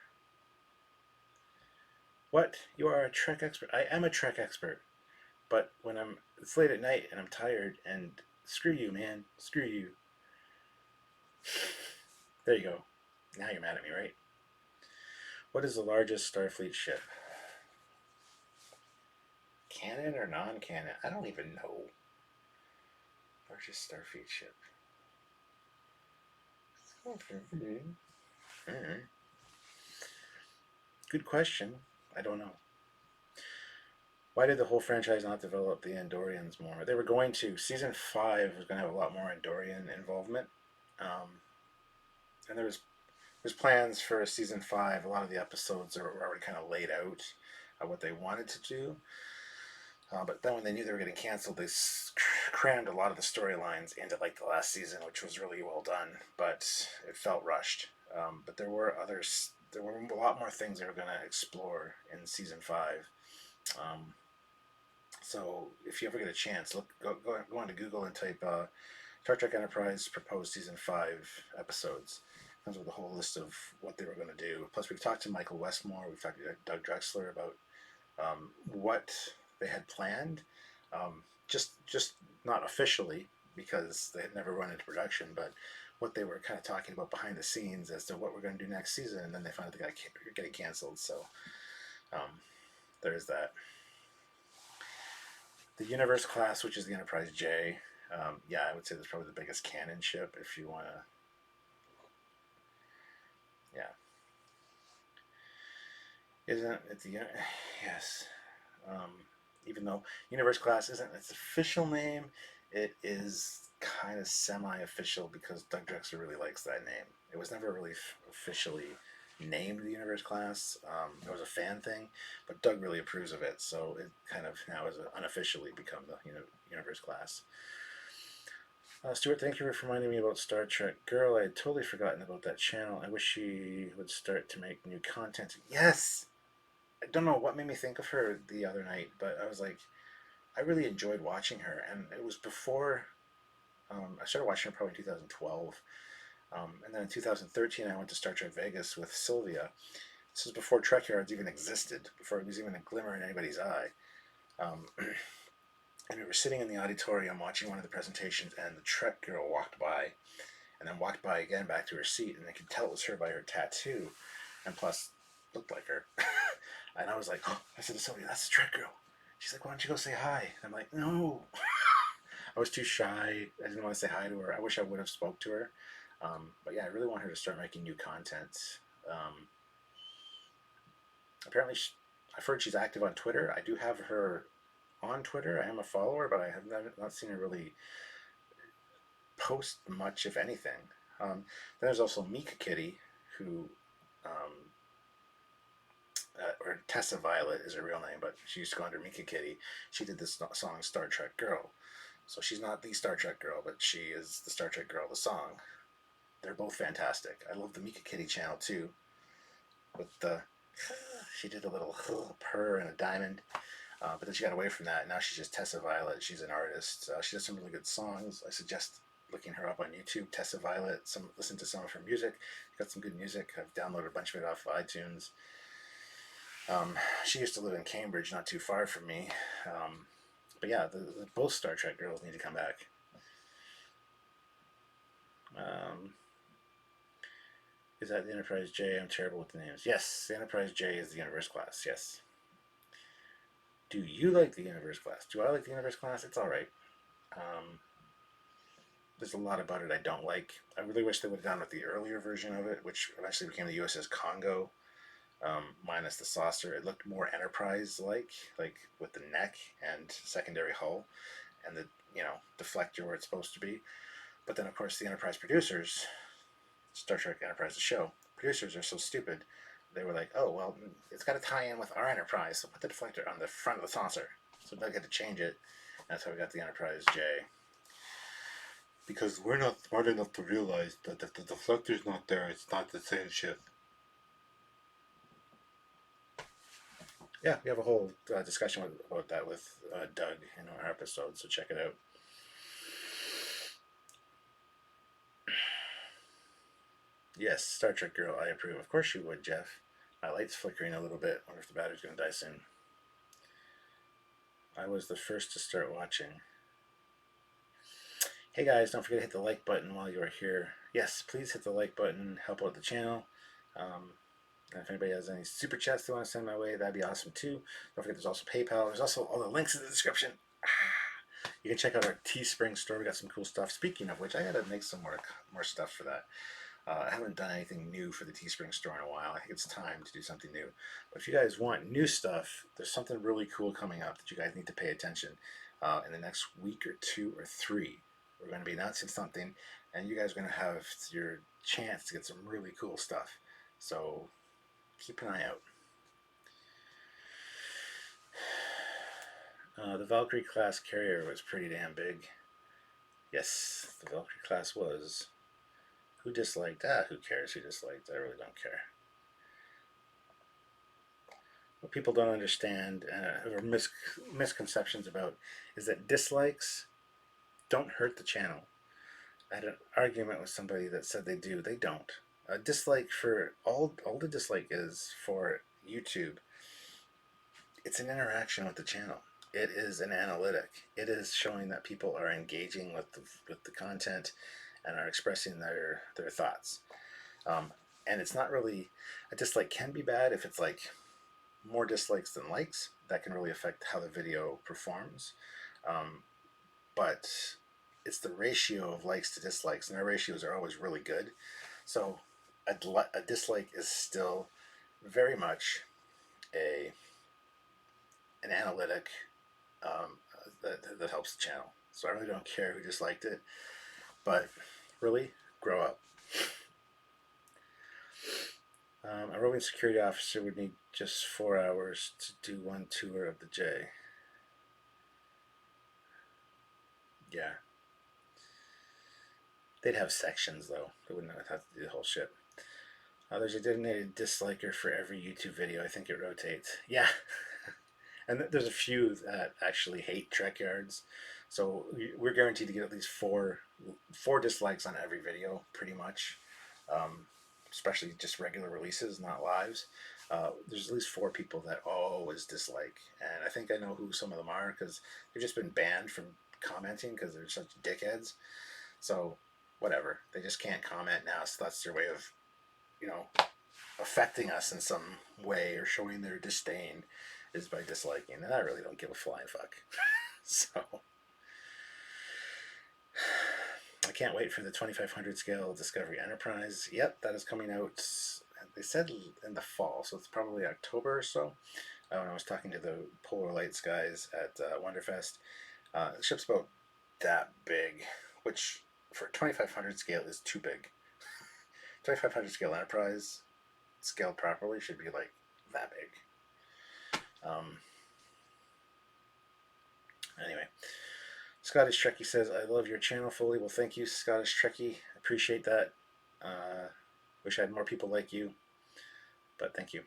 What? You are a Trek expert? I am a Trek expert. But when it's late at night and I'm tired, and screw you, man. Screw you. There you go. Now you're mad at me, right? What is the largest Starfleet ship? Canon or non-canon? I don't even know. Largest Starfleet ship. Good question. I don't know. Why did the whole franchise not develop the Andorians more? They were going to. Season 5 was going to have a lot more Andorian involvement. And there's plans for season 5. A lot of the episodes are already kind of laid out what they wanted to do. But then when they knew they were getting canceled, they crammed a lot of the storylines into like the last season, which was really well done, but it felt rushed. But there were a lot more things they were going to explore in season 5. So if you ever get a chance, go onto Google and type Star Trek Enterprise proposed season 5 episodes. It comes with a whole list of what they were going to do. Plus, we've talked to Michael Westmore, we've talked to Doug Drexler about what they had planned, just not officially, because they had never run into production, but what they were kind of talking about behind the scenes as to what we're going to do next season, and then they finally got getting canceled. So there's that. The Universe class, which is the Enterprise J, yeah, I would say that's probably the biggest canon ship if you want to. Yeah. Isn't it the yes? Um, Even though Universe class isn't its official name, it is kind of semi-official because Doug Drexler really likes that name. It was never really officially named the Universe class. It was a fan thing, but Doug really approves of it, so it kind of now has unofficially become the Universe class. Stuart, thank you for reminding me about Star Trek Girl. I had totally forgotten about that channel. I wish she would start to make new content. Yes! I don't know what made me think of her the other night, but I was like, I really enjoyed watching her. And it was before, I started watching her probably in 2012. And then in 2013, I went to Star Trek Vegas with Sylvia. This is before Trekyards even existed, before it was even a glimmer in anybody's eye. Um, and we were sitting in the auditorium watching one of the presentations, and the Trek girl walked by, and then walked by again back to her seat, and I could tell it was her by her tattoo, and plus looked like her. And I was like, oh, I said to Sylvia, that's the Trek girl. She's like, why don't you go say hi? And I'm like, no. I was too shy. I didn't want to say hi to her. I wish I would have spoke to her. But yeah, I really want her to start making new content. Apparently, I've heard she's active on Twitter. I do have her on Twitter. I am a follower, but I have not seen her really post much, if anything. Then there's also Mika Kitty, who, or Tessa Violet is her real name, but she used to go under Mika Kitty. She did this song Star Trek Girl. So she's not the Star Trek Girl, but she is the Star Trek Girl, the song. They're both fantastic. I love the Mika Kitty channel too. With the, she did a little purr and a diamond. But then she got away from that. Now she's just Tessa Violet. She's an artist. She does some really good songs. I suggest looking her up on YouTube. Tessa Violet. Listen to some of her music. She's got some good music. I've downloaded a bunch of it off of iTunes. She used to live in Cambridge, not too far from me. But yeah, both Star Trek girls need to come back. Is that the Enterprise J? I'm terrible with the names. Yes, the Enterprise J is the Universe class. Yes. Do you like the Universe class? Do I like the Universe class? It's alright. There's a lot about it I don't like. I really wish they would have gone with the earlier version of it, which eventually became the USS Congo, minus the saucer. It looked more Enterprise-like, like with the neck and secondary hull, and the deflector where it's supposed to be. But then, of course, the Enterprise producers, Star Trek Enterprise, the show, producers are so stupid. They were like, oh, well, it's got to tie in with our Enterprise, so put the deflector on the front of the saucer. So they get to change it. That's how we got the Enterprise J. Because we're not smart enough to realize that if the deflector's not there, it's not the same ship. Yeah, we have a whole discussion about that with Doug in our episode, so check it out. Yes, Star Trek Girl, I approve. Of course you would, Jeff. My light's flickering a little bit. I wonder if the battery's going to die soon. I was the first to start watching. Hey guys, don't forget to hit the like button while you are here. Yes, please hit the like button. Help out the channel. And if anybody has any super chats they want to send my way, that'd be awesome too. Don't forget there's also PayPal. There's also all the links in the description. You can check out our Teespring store. We got some cool stuff. Speaking of which, I gotta make some more stuff for that. I haven't done anything new for the Teespring store in a while. I think it's time to do something new. But if you guys want new stuff, there's something really cool coming up that you guys need to pay attention in the next week or 2 or 3. We're going to be announcing something, and you guys are going to have your chance to get some really cool stuff. So keep an eye out. The Valkyrie class carrier was pretty damn big. Yes, the Valkyrie class was. Who disliked? Who cares who disliked? I really don't care. What people don't understand or misconceptions about is that dislikes don't hurt the channel. I had an argument with somebody that said they do. They don't. A dislike for all the dislike is for YouTube. It's an interaction with the channel. It is an analytic. It is showing that people are engaging with the content and are expressing their thoughts. Um, and it's not really a dislike can be bad if it's like more dislikes than likes. That can really affect how the video performs. Um, but it's the ratio of likes to dislikes, and our ratios are always really good. So a dislike is still very much a an analytic that helps the channel. So I really don't care who disliked it, but really grow up. A roving security officer would need just 4 hours to do one tour of the J. Yeah, they'd have sections though. They wouldn't have to do the whole ship. There's a designated disliker for every YouTube video. I think it rotates. Yeah, and there's a few that actually hate Trekyards. So we're guaranteed to get at least four dislikes on every video, pretty much. Um, Especially just regular releases, not lives. There's at least four people that always dislike, and I think I know who some of them are because they've just been banned from commenting because they're such dickheads. So whatever, they just can't comment now. So that's their way of, you know, affecting us in some way or showing their disdain is by disliking, and I really don't give a flying fuck. So I can't wait for the 2500 scale Discovery Enterprise. Yep, that is coming out. They said in the fall, so it's probably October or so. When I was talking to the Polar Lights guys at Wonderfest, the ship's about that big, which for 2500 scale is too big. 2500 scale Enterprise, scaled properly, should be like that big. Anyway, Scottish Trekkie says, I love your channel, Foley. Well, thank you, Scottish Trekkie. Appreciate that. Wish I had more people like you, but thank you.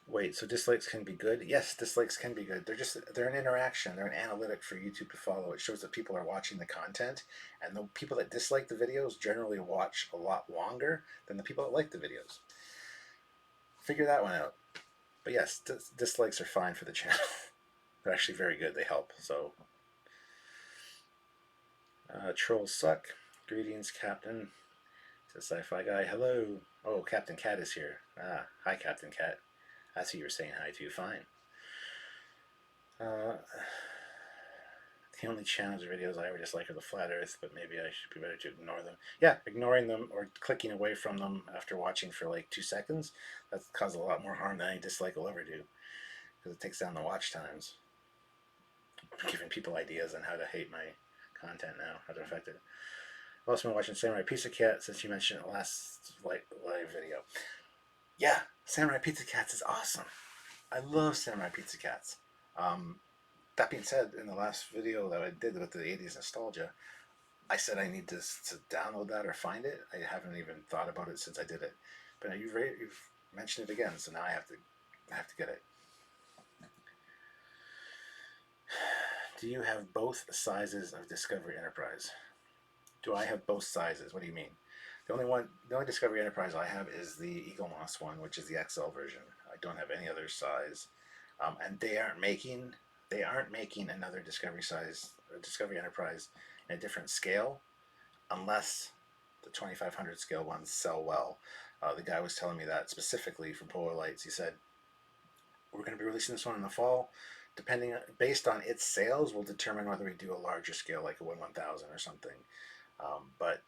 Wait, so dislikes can be good? Yes, dislikes can be good. They're an interaction. They're an analytic for YouTube to follow. It shows that people are watching the content, and the people that dislike the videos generally watch a lot longer than the people that like the videos. Figure that one out. But yes, dislikes are fine for the channel. They're actually very good. They help. So, trolls suck. Greetings, Captain. It's a sci-fi guy. Hello. Oh, Captain Cat is here. Ah, hi, Captain Cat. That's who you were saying hi to. Fine. The only challenge videos I ever dislike are the flat Earth, but maybe I should be better to ignore them. Yeah, ignoring them or clicking away from them after watching for like 2 seconds, that's caused a lot more harm than any dislike will ever do, because it takes down the watch times. I'm giving people ideas on how to hate my content now, how to affect it. I've also been watching Samurai Pizza Cat since you mentioned it last live video. Yeah, Samurai Pizza Cats is awesome. I love Samurai Pizza Cats. That being said, in the last video that I did with the 80s nostalgia, I said I need to download that or find it. I haven't even thought about it since I did it. But now you've mentioned it again, so now I have to get it. Do you have both sizes of Discovery Enterprise? Do I have both sizes? What do you mean? The only Discovery Enterprise I have is the Eagle Moss one, which is the XL version. I don't have any other size, and they aren't making another Discovery Enterprise in a different scale, unless the 2500 scale ones sell well. The guy was telling me that specifically from Polar Lights. He said, we're going to be releasing this one in the fall. Based on its sales, we'll determine whether we do a larger scale, like a 1000 or something. But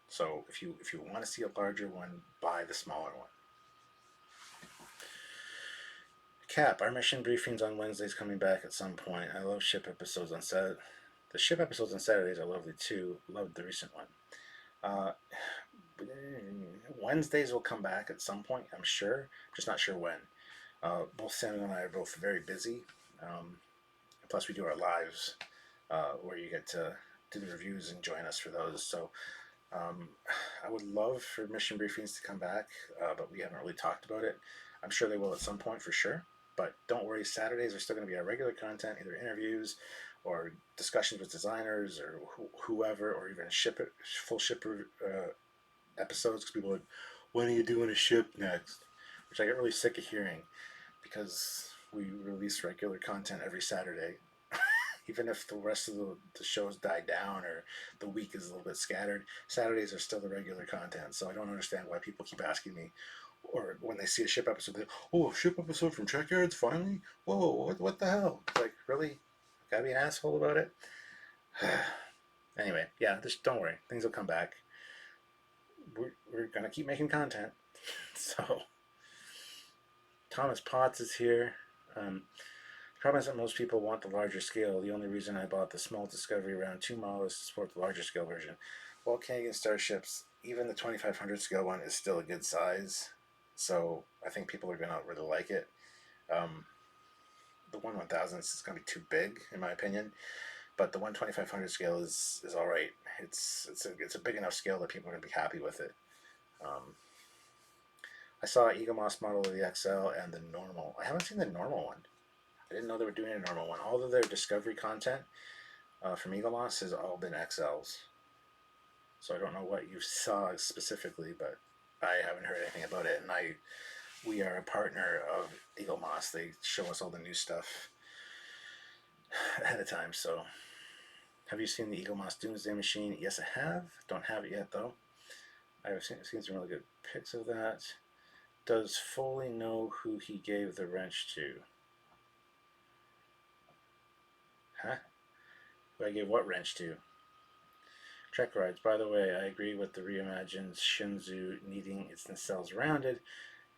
so if you want to see a larger one, buy the smaller one. Cap, our mission briefings on Wednesdays coming back at some point. I love ship episodes on Saturday. The ship episodes on Saturdays are lovely too. Loved the recent one. Wednesdays will come back at some point, I'm sure. Just not sure when. Both Samuel and I are both very busy. Plus, we do our lives where you get to do the reviews and join us for those. So I would love for mission briefings to come back, but we haven't really talked about it. I'm sure they will at some point for sure. But don't worry, Saturdays are still going to be our regular content, either interviews or discussions with designers or whoever, or even full ship episodes. Because people are like, when are you doing a ship next? Which I get really sick of hearing, because we release regular content every Saturday. Even if the rest of the shows die down or the week is a little bit scattered, Saturdays are still the regular content. So I don't understand why people keep asking me, or when they see a ship episode, they, oh, ship episode from Trekyards finally? Whoa, what the hell? It's like, really? Gotta be an asshole about it? Anyway, yeah, just don't worry. Things will come back. We're gonna keep making content. So, Thomas Potts is here. The problem is that most people want the larger scale. The only reason I bought the small Discovery around 2 mile is to support the larger scale version. Well, Canadian Starships, even the 2500 scale one is still a good size. So I think people are going to really like it. The 1/1000 is going to be too big, in my opinion. But the 1/2500 scale is all right. It's a big enough scale that people are going to be happy with it. I saw an Eagle Moss model of the XL and the normal. I haven't seen the normal one. I didn't know they were doing a normal one. All of their Discovery content from Eagle Moss has all been XLs. So I don't know what you saw specifically, but I haven't heard anything about it. And we are a partner of Eagle Moss. They show us all the new stuff ahead of time. So, have you seen the Eagle Moss Doomsday Machine? Yes, I have. Don't have it yet though. I've seen some really good pics of that. Does Foley know who he gave the wrench to? Huh? Who I gave what wrench to? Trekyards. By the way, I agree with the reimagined Shinzu needing its nacelles rounded.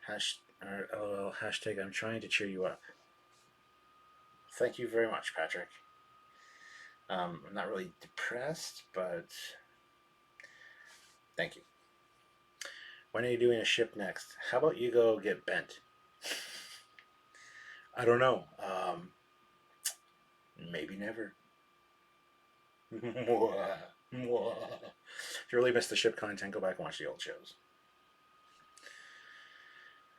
LOL, hashtag I'm trying to cheer you up. Thank you very much, Patrick. I'm not really depressed, but thank you. When are you doing a ship next? How about you go get bent? I don't know. Maybe never. If you really missed the ship content, go back and watch the old shows.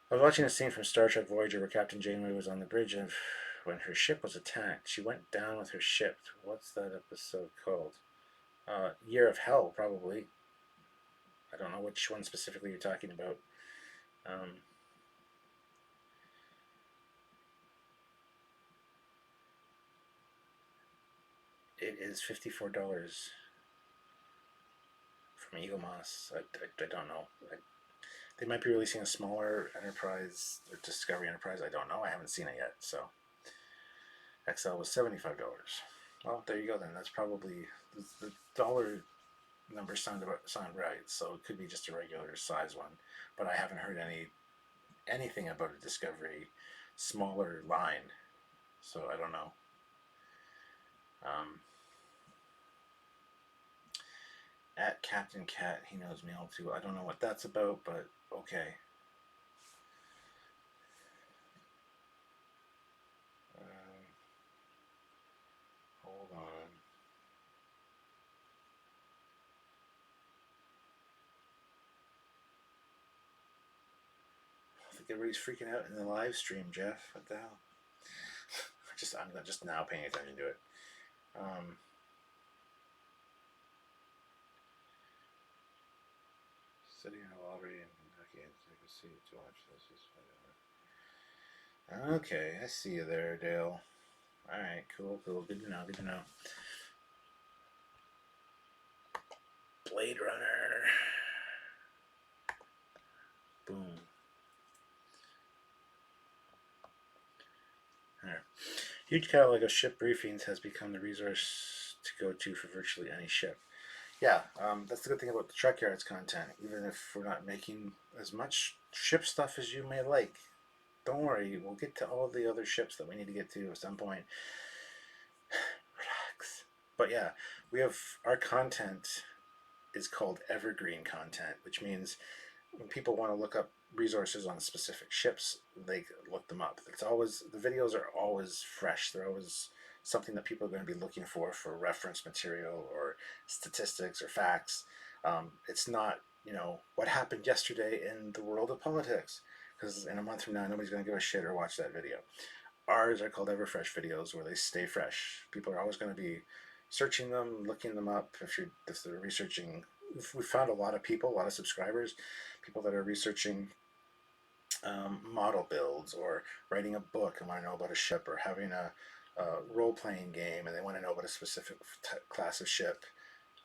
I was watching a scene from Star Trek Voyager where Captain Janeway was on the bridge of when her ship was attacked. She went down with her ship. What's that episode called? Year of Hell, probably. I don't know which one specifically you're talking about. It is $54 from Eagle Moss. I don't know. They might be releasing a smaller Enterprise or Discovery Enterprise. I don't know. I haven't seen it yet. So XL was $75. Well, there you go then. That's probably the dollar numbers sound right. So it could be just a regular size one. But I haven't heard anything about a Discovery smaller line. So I don't know. At Captain Cat, he knows me all too. I don't know what that's about, but okay. Hold on. I think everybody's freaking out in the live stream, Jeff. What the hell? I'm just now paying attention to it. Sitting in a lobby in Kentucky and take a seat to watch this. Okay, I see you there, Dale. Alright, cool. Good to know. Blade Runner. Boom. Right. Huge catalog of ship briefings has become the resource to go to for virtually any ship. Yeah, that's the good thing about the Trekyards content. Even if we're not making as much ship stuff as you may like, don't worry, we'll get to all the other ships that we need to get to at some point. Relax. But yeah, our content is called evergreen content, which means when people want to look up resources on specific ships, they look them up. The videos are always fresh. They're always something that people are going to be looking for reference material or statistics or facts. It's not, what happened yesterday in the world of politics, because in a month from now, nobody's going to give a shit or watch that video. Ours are called ever fresh videos where they stay fresh. People are always going to be searching them, looking them up. If they're researching, we found a lot of subscribers, people that are researching model builds, or writing a book and want to know about a ship, or having a role-playing game and they want to know about a specific class of ship,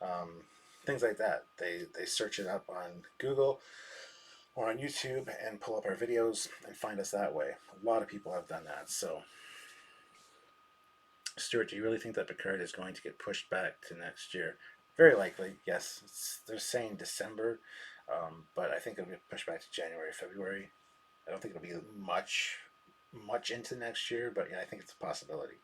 um, things like that. They search it up on Google or on YouTube and pull up our videos and find us that way. A lot of people have done that. So, Stuart, do you really think that Picard is going to get pushed back to next year? Very likely, yes. They're saying December, but I think it'll get pushed back to January, February. I don't think it'll be much into next year, but yeah, I think it's a possibility.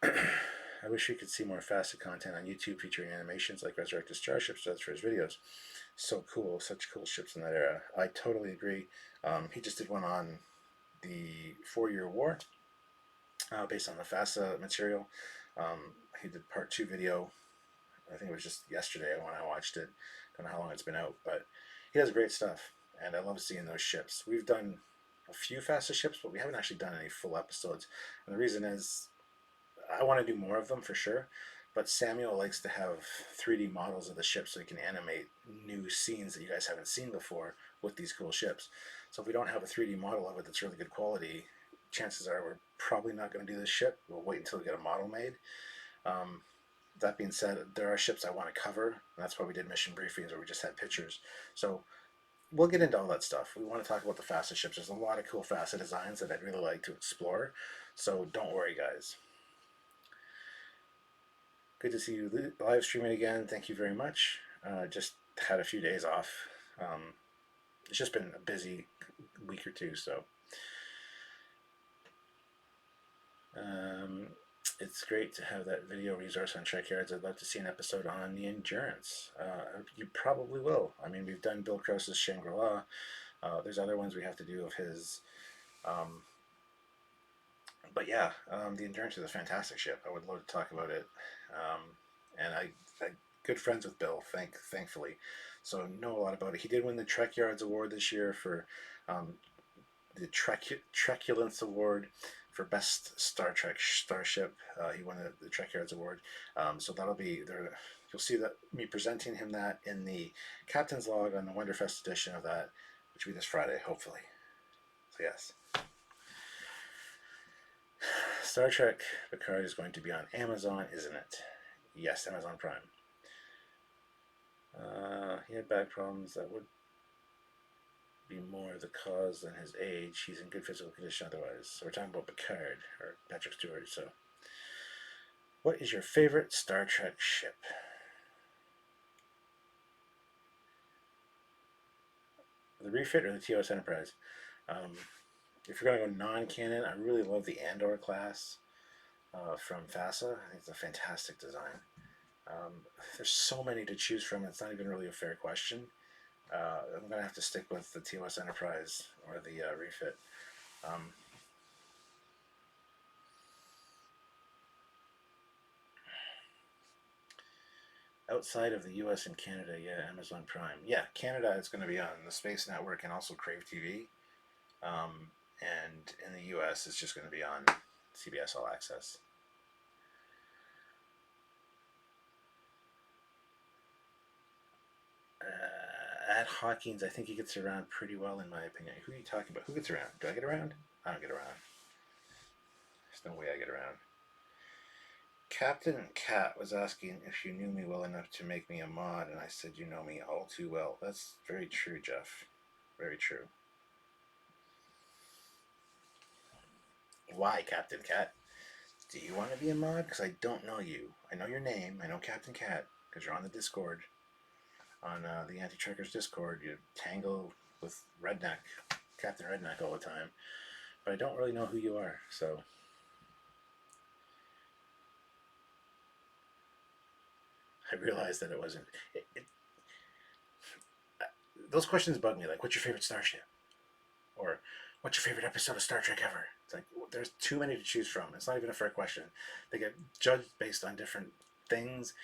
I wish we could see more facet content on YouTube featuring animations like Resurrected Starships does for his videos. So cool, such cool ships in that era. I totally agree. He just did one on the 4-Year War, based on the FASA material. He did part 2 video. I think it was just yesterday when I watched it. I don't know how long it's been out, but he does great stuff, and I love seeing those ships. We've done a few FASA ships, but we haven't actually done any full episodes. And the reason is I want to do more of them for sure, but Samuel likes to have 3D models of the ship so he can animate new scenes that you guys haven't seen before with these cool ships. So if we don't have a 3D model of it that's really good quality, chances are we're probably not going to do this ship. We'll wait until we get a model made. That being said, there are ships I want to cover, and that's why we did mission briefings where we just had pictures. So we'll get into all that stuff. We want to talk about the FASA ships. There's a lot of cool FASA designs that I'd really like to explore. So don't worry, guys. Good to see you live streaming again. Thank you very much. Just had a few days off. It's just been a busy week or two, so. It's great to have that video resource on Trekyards. I'd love to see an episode on the Endurance. You probably will. I mean, we've done Bill Cross's Shangri-La. There's other ones we have to do of his. But yeah, the Endurance is a fantastic ship. I would love to talk about it. And I good friends with Bill, thankfully, so know a lot about it. He did win the Trekyards Award this year for the Truculence Award for Best Star Trek Starship. He won the Trekyards Award, so that'll be there. You'll see that me presenting him that in the Captain's Log on the Wonderfest edition of that, which will be this Friday, hopefully. So yes. Star Trek Picard is going to be on Amazon, isn't it? Yes, Amazon Prime. He had back problems that would be more the cause than his age. He's in good physical condition otherwise. So we're talking about Picard, or Patrick Stewart. So, what is your favorite Star Trek ship? The refit or the TOS Enterprise? If you're going to go non-canon, I really love the Andor class from FASA. I think it's a fantastic design. There's so many to choose from, it's not even really a fair question. I'm going to have to stick with the TOS Enterprise or the refit. Outside of the US and Canada, yeah, Amazon Prime. Yeah, Canada is going to be on the Space Network and also Crave TV. And in the US, it's just going to be on CBS All Access. At Hawkins, I think he gets around pretty well, in my opinion. Who are you talking about? Who gets around? Do I get around? I don't get around. There's no way I get around. Captain Cat was asking if you knew me well enough to make me a mod, and I said you know me all too well. That's very true, Jeff. Very true. Why, Captain Cat? Do you want to be a mod? Because I don't know you. I know your name. I know Captain Cat because you're on the Discord. On the Anti-Trekkers Discord, you tangle with Redneck, Captain Redneck all the time. But I don't really know who you are, so... I realized that it wasn't... those questions bug me, like, what's your favorite starship? Or, what's your favorite episode of Star Trek ever? It's like, there's too many to choose from. It's not even a fair question. They get judged based on different things.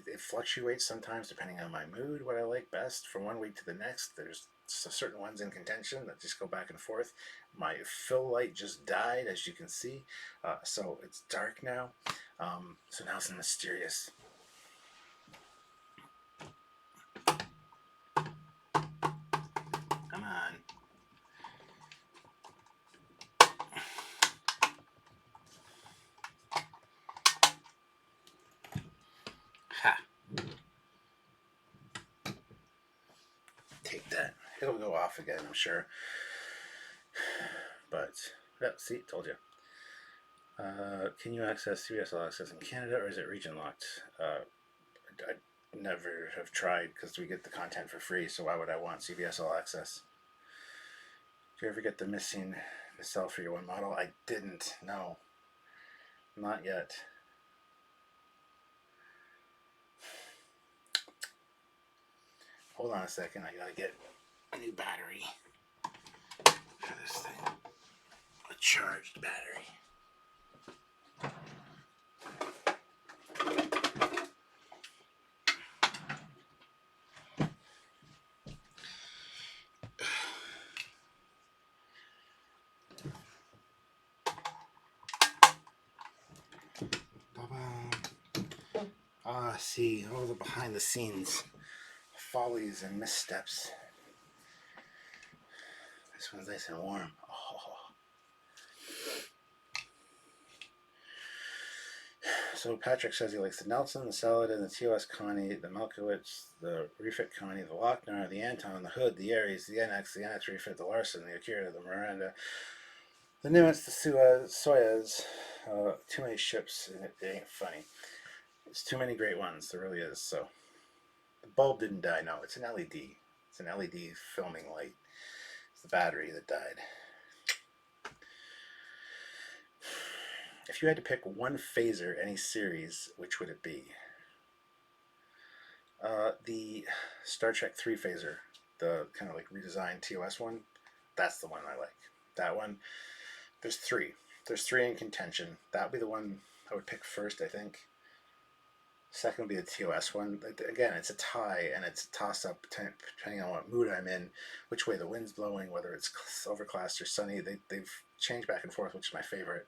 It fluctuates sometimes depending on my mood, what I like best from one week to the next. There's certain ones in contention that just go back and forth. My fill light just died, as you can see, so it's dark now. So now it's mysterious. Come on. Ha. Take that. It'll go off again, I'm sure. But, yeah, see, told you. Can you access CBS All Access in Canada, or is it region locked? I never have tried because we get the content for free, so why would I want CBS All Access? Did you ever get the missing cell for your one model? I didn't. No. Not yet. Hold on a second. I gotta get a new battery for this thing. A charged battery. See all the behind the scenes follies and missteps. This one's nice and warm. Oh. So Patrick says he likes the Nelson, the Saladin, the TOS Connie, the Malkowitz, the refit Connie, the Lochner, the Anton, the Hood, the Ares, the NX refit, the Larson, the Akira, the Miranda, the Nimitz, the Soyuz. Too many ships, and it ain't funny. It's too many great ones. There really is. So the bulb didn't die. No, it's an LED. It's an LED filming light. It's the battery that died. If you had to pick one phaser, any series, which would it be? The Star Trek 3 phaser, the kind of like redesigned TOS one. That's the one I like. That one. There's three. There's three in contention. That would be the one I would pick first, I think. Second would be the TOS one. Again, it's a tie, and it's a toss-up depending on what mood I'm in, which way the wind's blowing, whether it's overcast or sunny. They've changed back and forth, which is my favorite.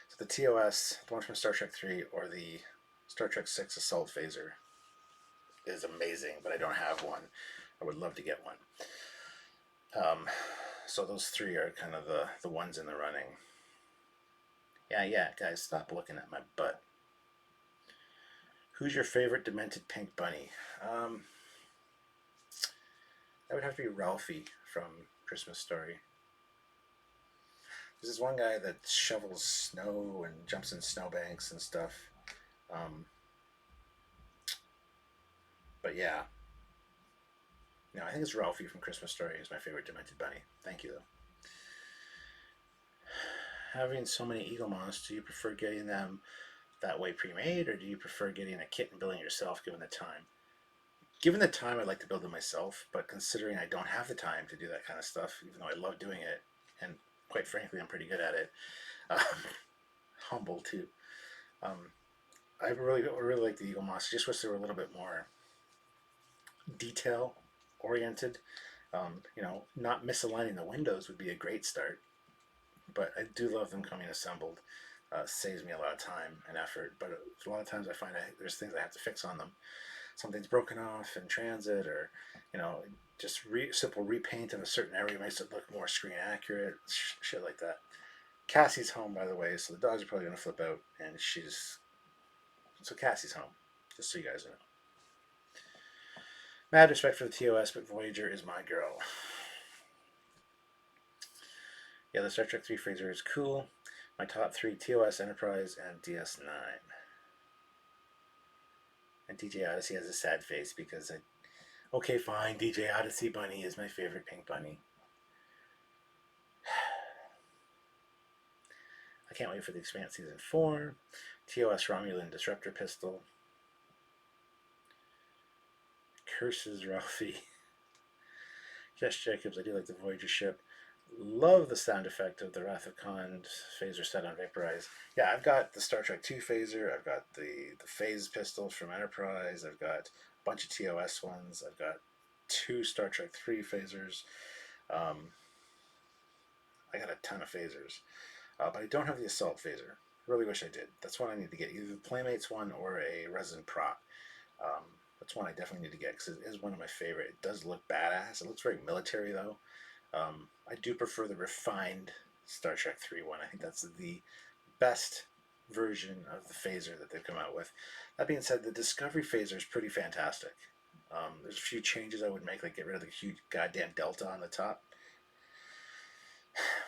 So the TOS, the one from Star Trek 3, or the Star Trek 6 Assault Phaser is amazing, but I don't have one. I would love to get one. So those three are kind of the ones in the running. Yeah, guys, stop looking at my butt. Who's your favorite demented pink bunny? That would have to be Ralphie from Christmas Story. There's this one guy that shovels snow and jumps in snowbanks and stuff. But yeah. No, I think it's Ralphie from Christmas Story is my favorite demented bunny. Thank you, though. Having so many Eagle Moths, do you prefer getting them that way pre-made, or do you prefer getting a kit and building it yourself given the time? Given the time, I'd like to build them myself, but considering I don't have the time to do that kind of stuff, even though I love doing it, and quite frankly, I'm pretty good at it. Humble, too. I really like the Eagle Moths. I just wish they were a little bit more detail-oriented. Not misaligning the windows would be a great start, but I do love them coming assembled. Saves me a lot of time and effort, but a lot of times I find there's things I have to fix on them. Something's broken off in transit, or just simple repaint of a certain area makes it look more screen accurate, shit like that. Cassie's home, by the way, so the dogs are probably going to flip out, and so Cassie's home, just so you guys know. Mad respect for the TOS, but Voyager is my girl. Yeah, the Star Trek 3 phaser is cool. My top 3, TOS, Enterprise, and DS9. And DJ Odyssey has a sad face because okay, fine, DJ Odyssey Bunny is my favorite pink bunny. I can't wait for the Expanse Season 4. TOS Romulan Disruptor Pistol. Curses Ralphie. Jess Jacobs, I do like the Voyager ship. Love the sound effect of the Wrath of Khan phaser set on Vaporize. Yeah, I've got the Star Trek 2 phaser. I've got the phase pistol from Enterprise. I've got a bunch of TOS ones. I've got 2 Star Trek 3 phasers. I got a ton of phasers. But I don't have the Assault phaser. I really wish I did. That's one I need to get. Either the Playmates one or a resin prop. That's one I definitely need to get because it is one of my favorite. It does look badass. It looks very military, though. I do prefer the refined Star Trek 3 one. I think that's the best version of the phaser that they've come out with. That being said, the Discovery phaser is pretty fantastic. There's a few changes I would make, like get rid of the huge goddamn delta on the top.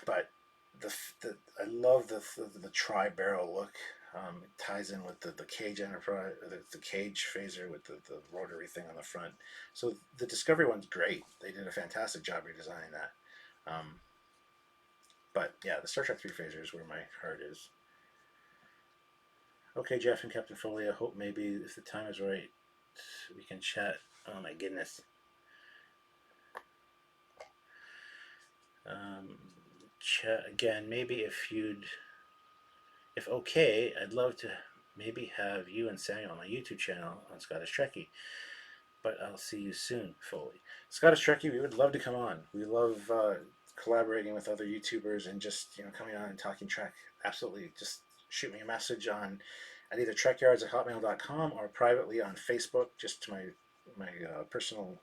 But the I love the tri-barrel look. It ties in with the cage enterprise, the cage phaser with the rotary thing on the front. So the Discovery one's great. They did a fantastic job redesigning that. But yeah, the Star Trek 3 phaser is where my heart is. Okay, Jeff and Captain Foley, I hope maybe if the time is right, we can chat. Oh my goodness. Chat again, maybe if okay, I'd love to maybe have you and Samuel on my YouTube channel on Scottish Trekkie. But I'll see you soon, Foley. Scottish Trekkie, we would love to come on. We love collaborating with other YouTubers and just coming on and talking Trek. Absolutely, just shoot me a message on at either trekyards@hotmail.com or privately on Facebook, just to my personal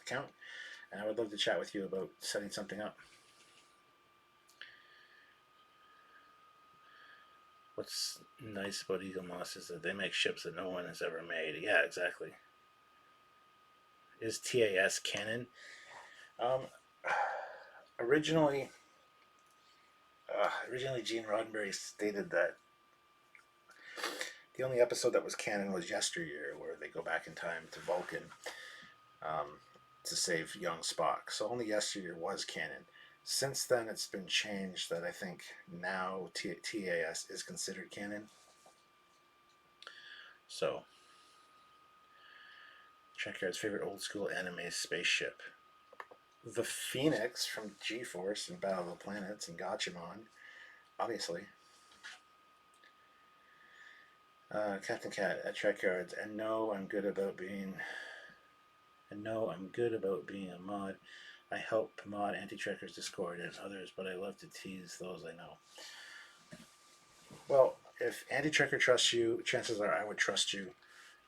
account, and I would love to chat with you about setting something up. What's nice about Eagle Moss is that they make ships that no one has ever made. Yeah, exactly. Is TAS canon? Originally, Gene Roddenberry stated that the only episode that was canon was Yesteryear, where they go back in time to Vulcan to save young Spock. So only Yesteryear was canon. Since then, it's been changed that I think now TAS is considered canon. So, Trekyard's favorite old school anime spaceship. The Phoenix from G-Force and Battle of the Planets and Gatchaman, obviously. Captain Cat at Trekyards, and no, I'm good about being a mod. I help mod Anti-Trekkers Discord and others, but I love to tease those I know. Well, if Anti-Trekker trusts you, chances are I would trust you.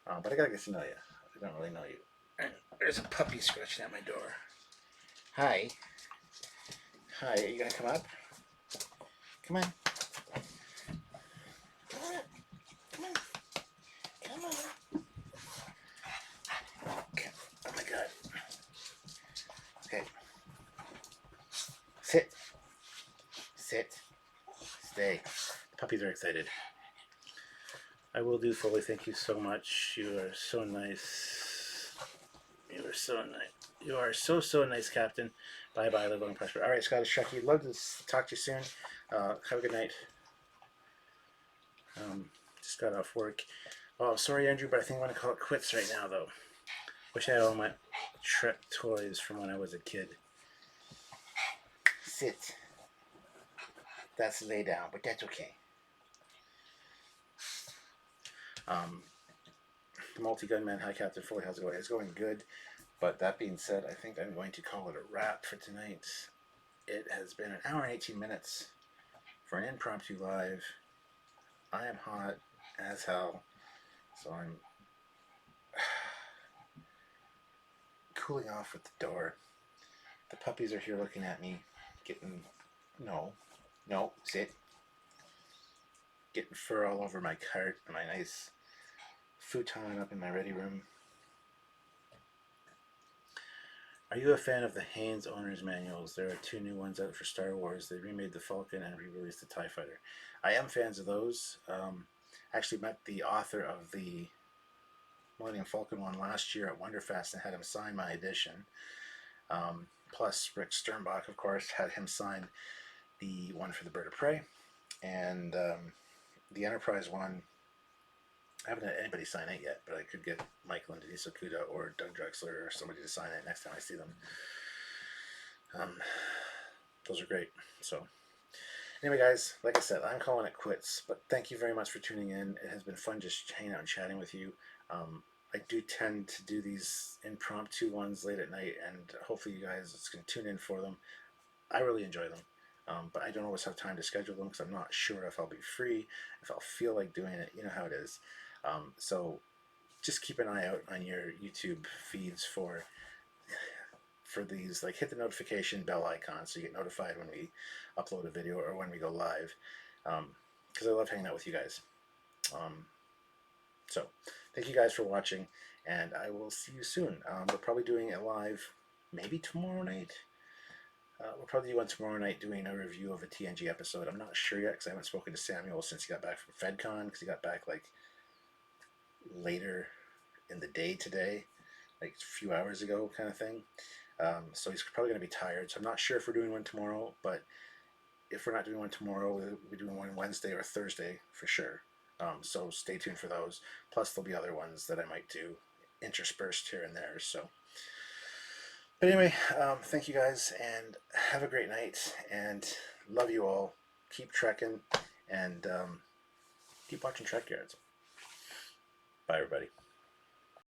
But I gotta get to know you. I don't really know you. And there's a puppy scratching at my door. Hi. Hi, are you gonna come up? Come on. Come on. Come on. Come on. Okay. Oh my god. Okay. Sit. Sit. Stay. The puppies are excited. I will do, Foley. Thank you so much. You are so nice. You are so nice. You are so nice, Captain. Bye bye. Live long and prosper. All right, Scottish Trekkie. Love to talk to you soon. Have a good night. Just got off work. Oh, sorry, Andrew, but I think I'm going to call it quits right now, though. Wish I had all my Trek toys from when I was a kid. Sit. That's lay down, but that's okay. The Multi-Gunman, hi Captain Foley, how's it going? It's going good, but that being said, I think I'm going to call it a wrap for tonight. It has been an hour and 18 minutes for an impromptu live. I am hot as hell, so I'm cooling off with the door. The puppies are here looking at me, getting, no, sit. Getting fur all over my cart and my nice futon up in my ready room. Are you a fan of the Haynes Owner's Manuals? There are 2 new ones out for Star Wars. They remade the Falcon and re-released the TIE Fighter. I am fans of those. Actually met the author of the Millennium Falcon one last year at Wonderfest and had him sign my edition. Plus, Rick Sternbach, of course, had him sign the one for the Bird of Prey. And the Enterprise one, I haven't had anybody sign it yet, but I could get Michael and Denise Okuda or Doug Drexler or somebody to sign it next time I see them. Those are great. So, anyway, guys, like I said, I'm calling it quits. But thank you very much for tuning in. It has been fun just hanging out and chatting with you. I do tend to do these impromptu ones late at night, and hopefully you guys can tune in for them. I really enjoy them. But I don't always have time to schedule them because I'm not sure if I'll be free, if I'll feel like doing it. You know how it is. So just keep an eye out on your YouTube feeds for for these, like hit the notification bell icon so you get notified when we upload a video or when we go live, because I love hanging out with you guys. So thank you guys for watching, and I will see you soon. We're probably doing a live maybe tomorrow night. We'll probably do one tomorrow night doing a review of a TNG episode. I'm not sure yet because I haven't spoken to Samuel since he got back from FedCon, because he got back like later in the day today, like a few hours ago kind of thing. So he's probably going to be tired. So I'm not sure if we're doing one tomorrow, but if we're not doing one tomorrow, we'll be doing one Wednesday or Thursday for sure. So stay tuned for those. Plus there'll be other ones that I might do interspersed here and there. So. But anyway, thank you guys, and have a great night, and love you all. Keep trekking, and keep watching Trekyards. Bye, everybody.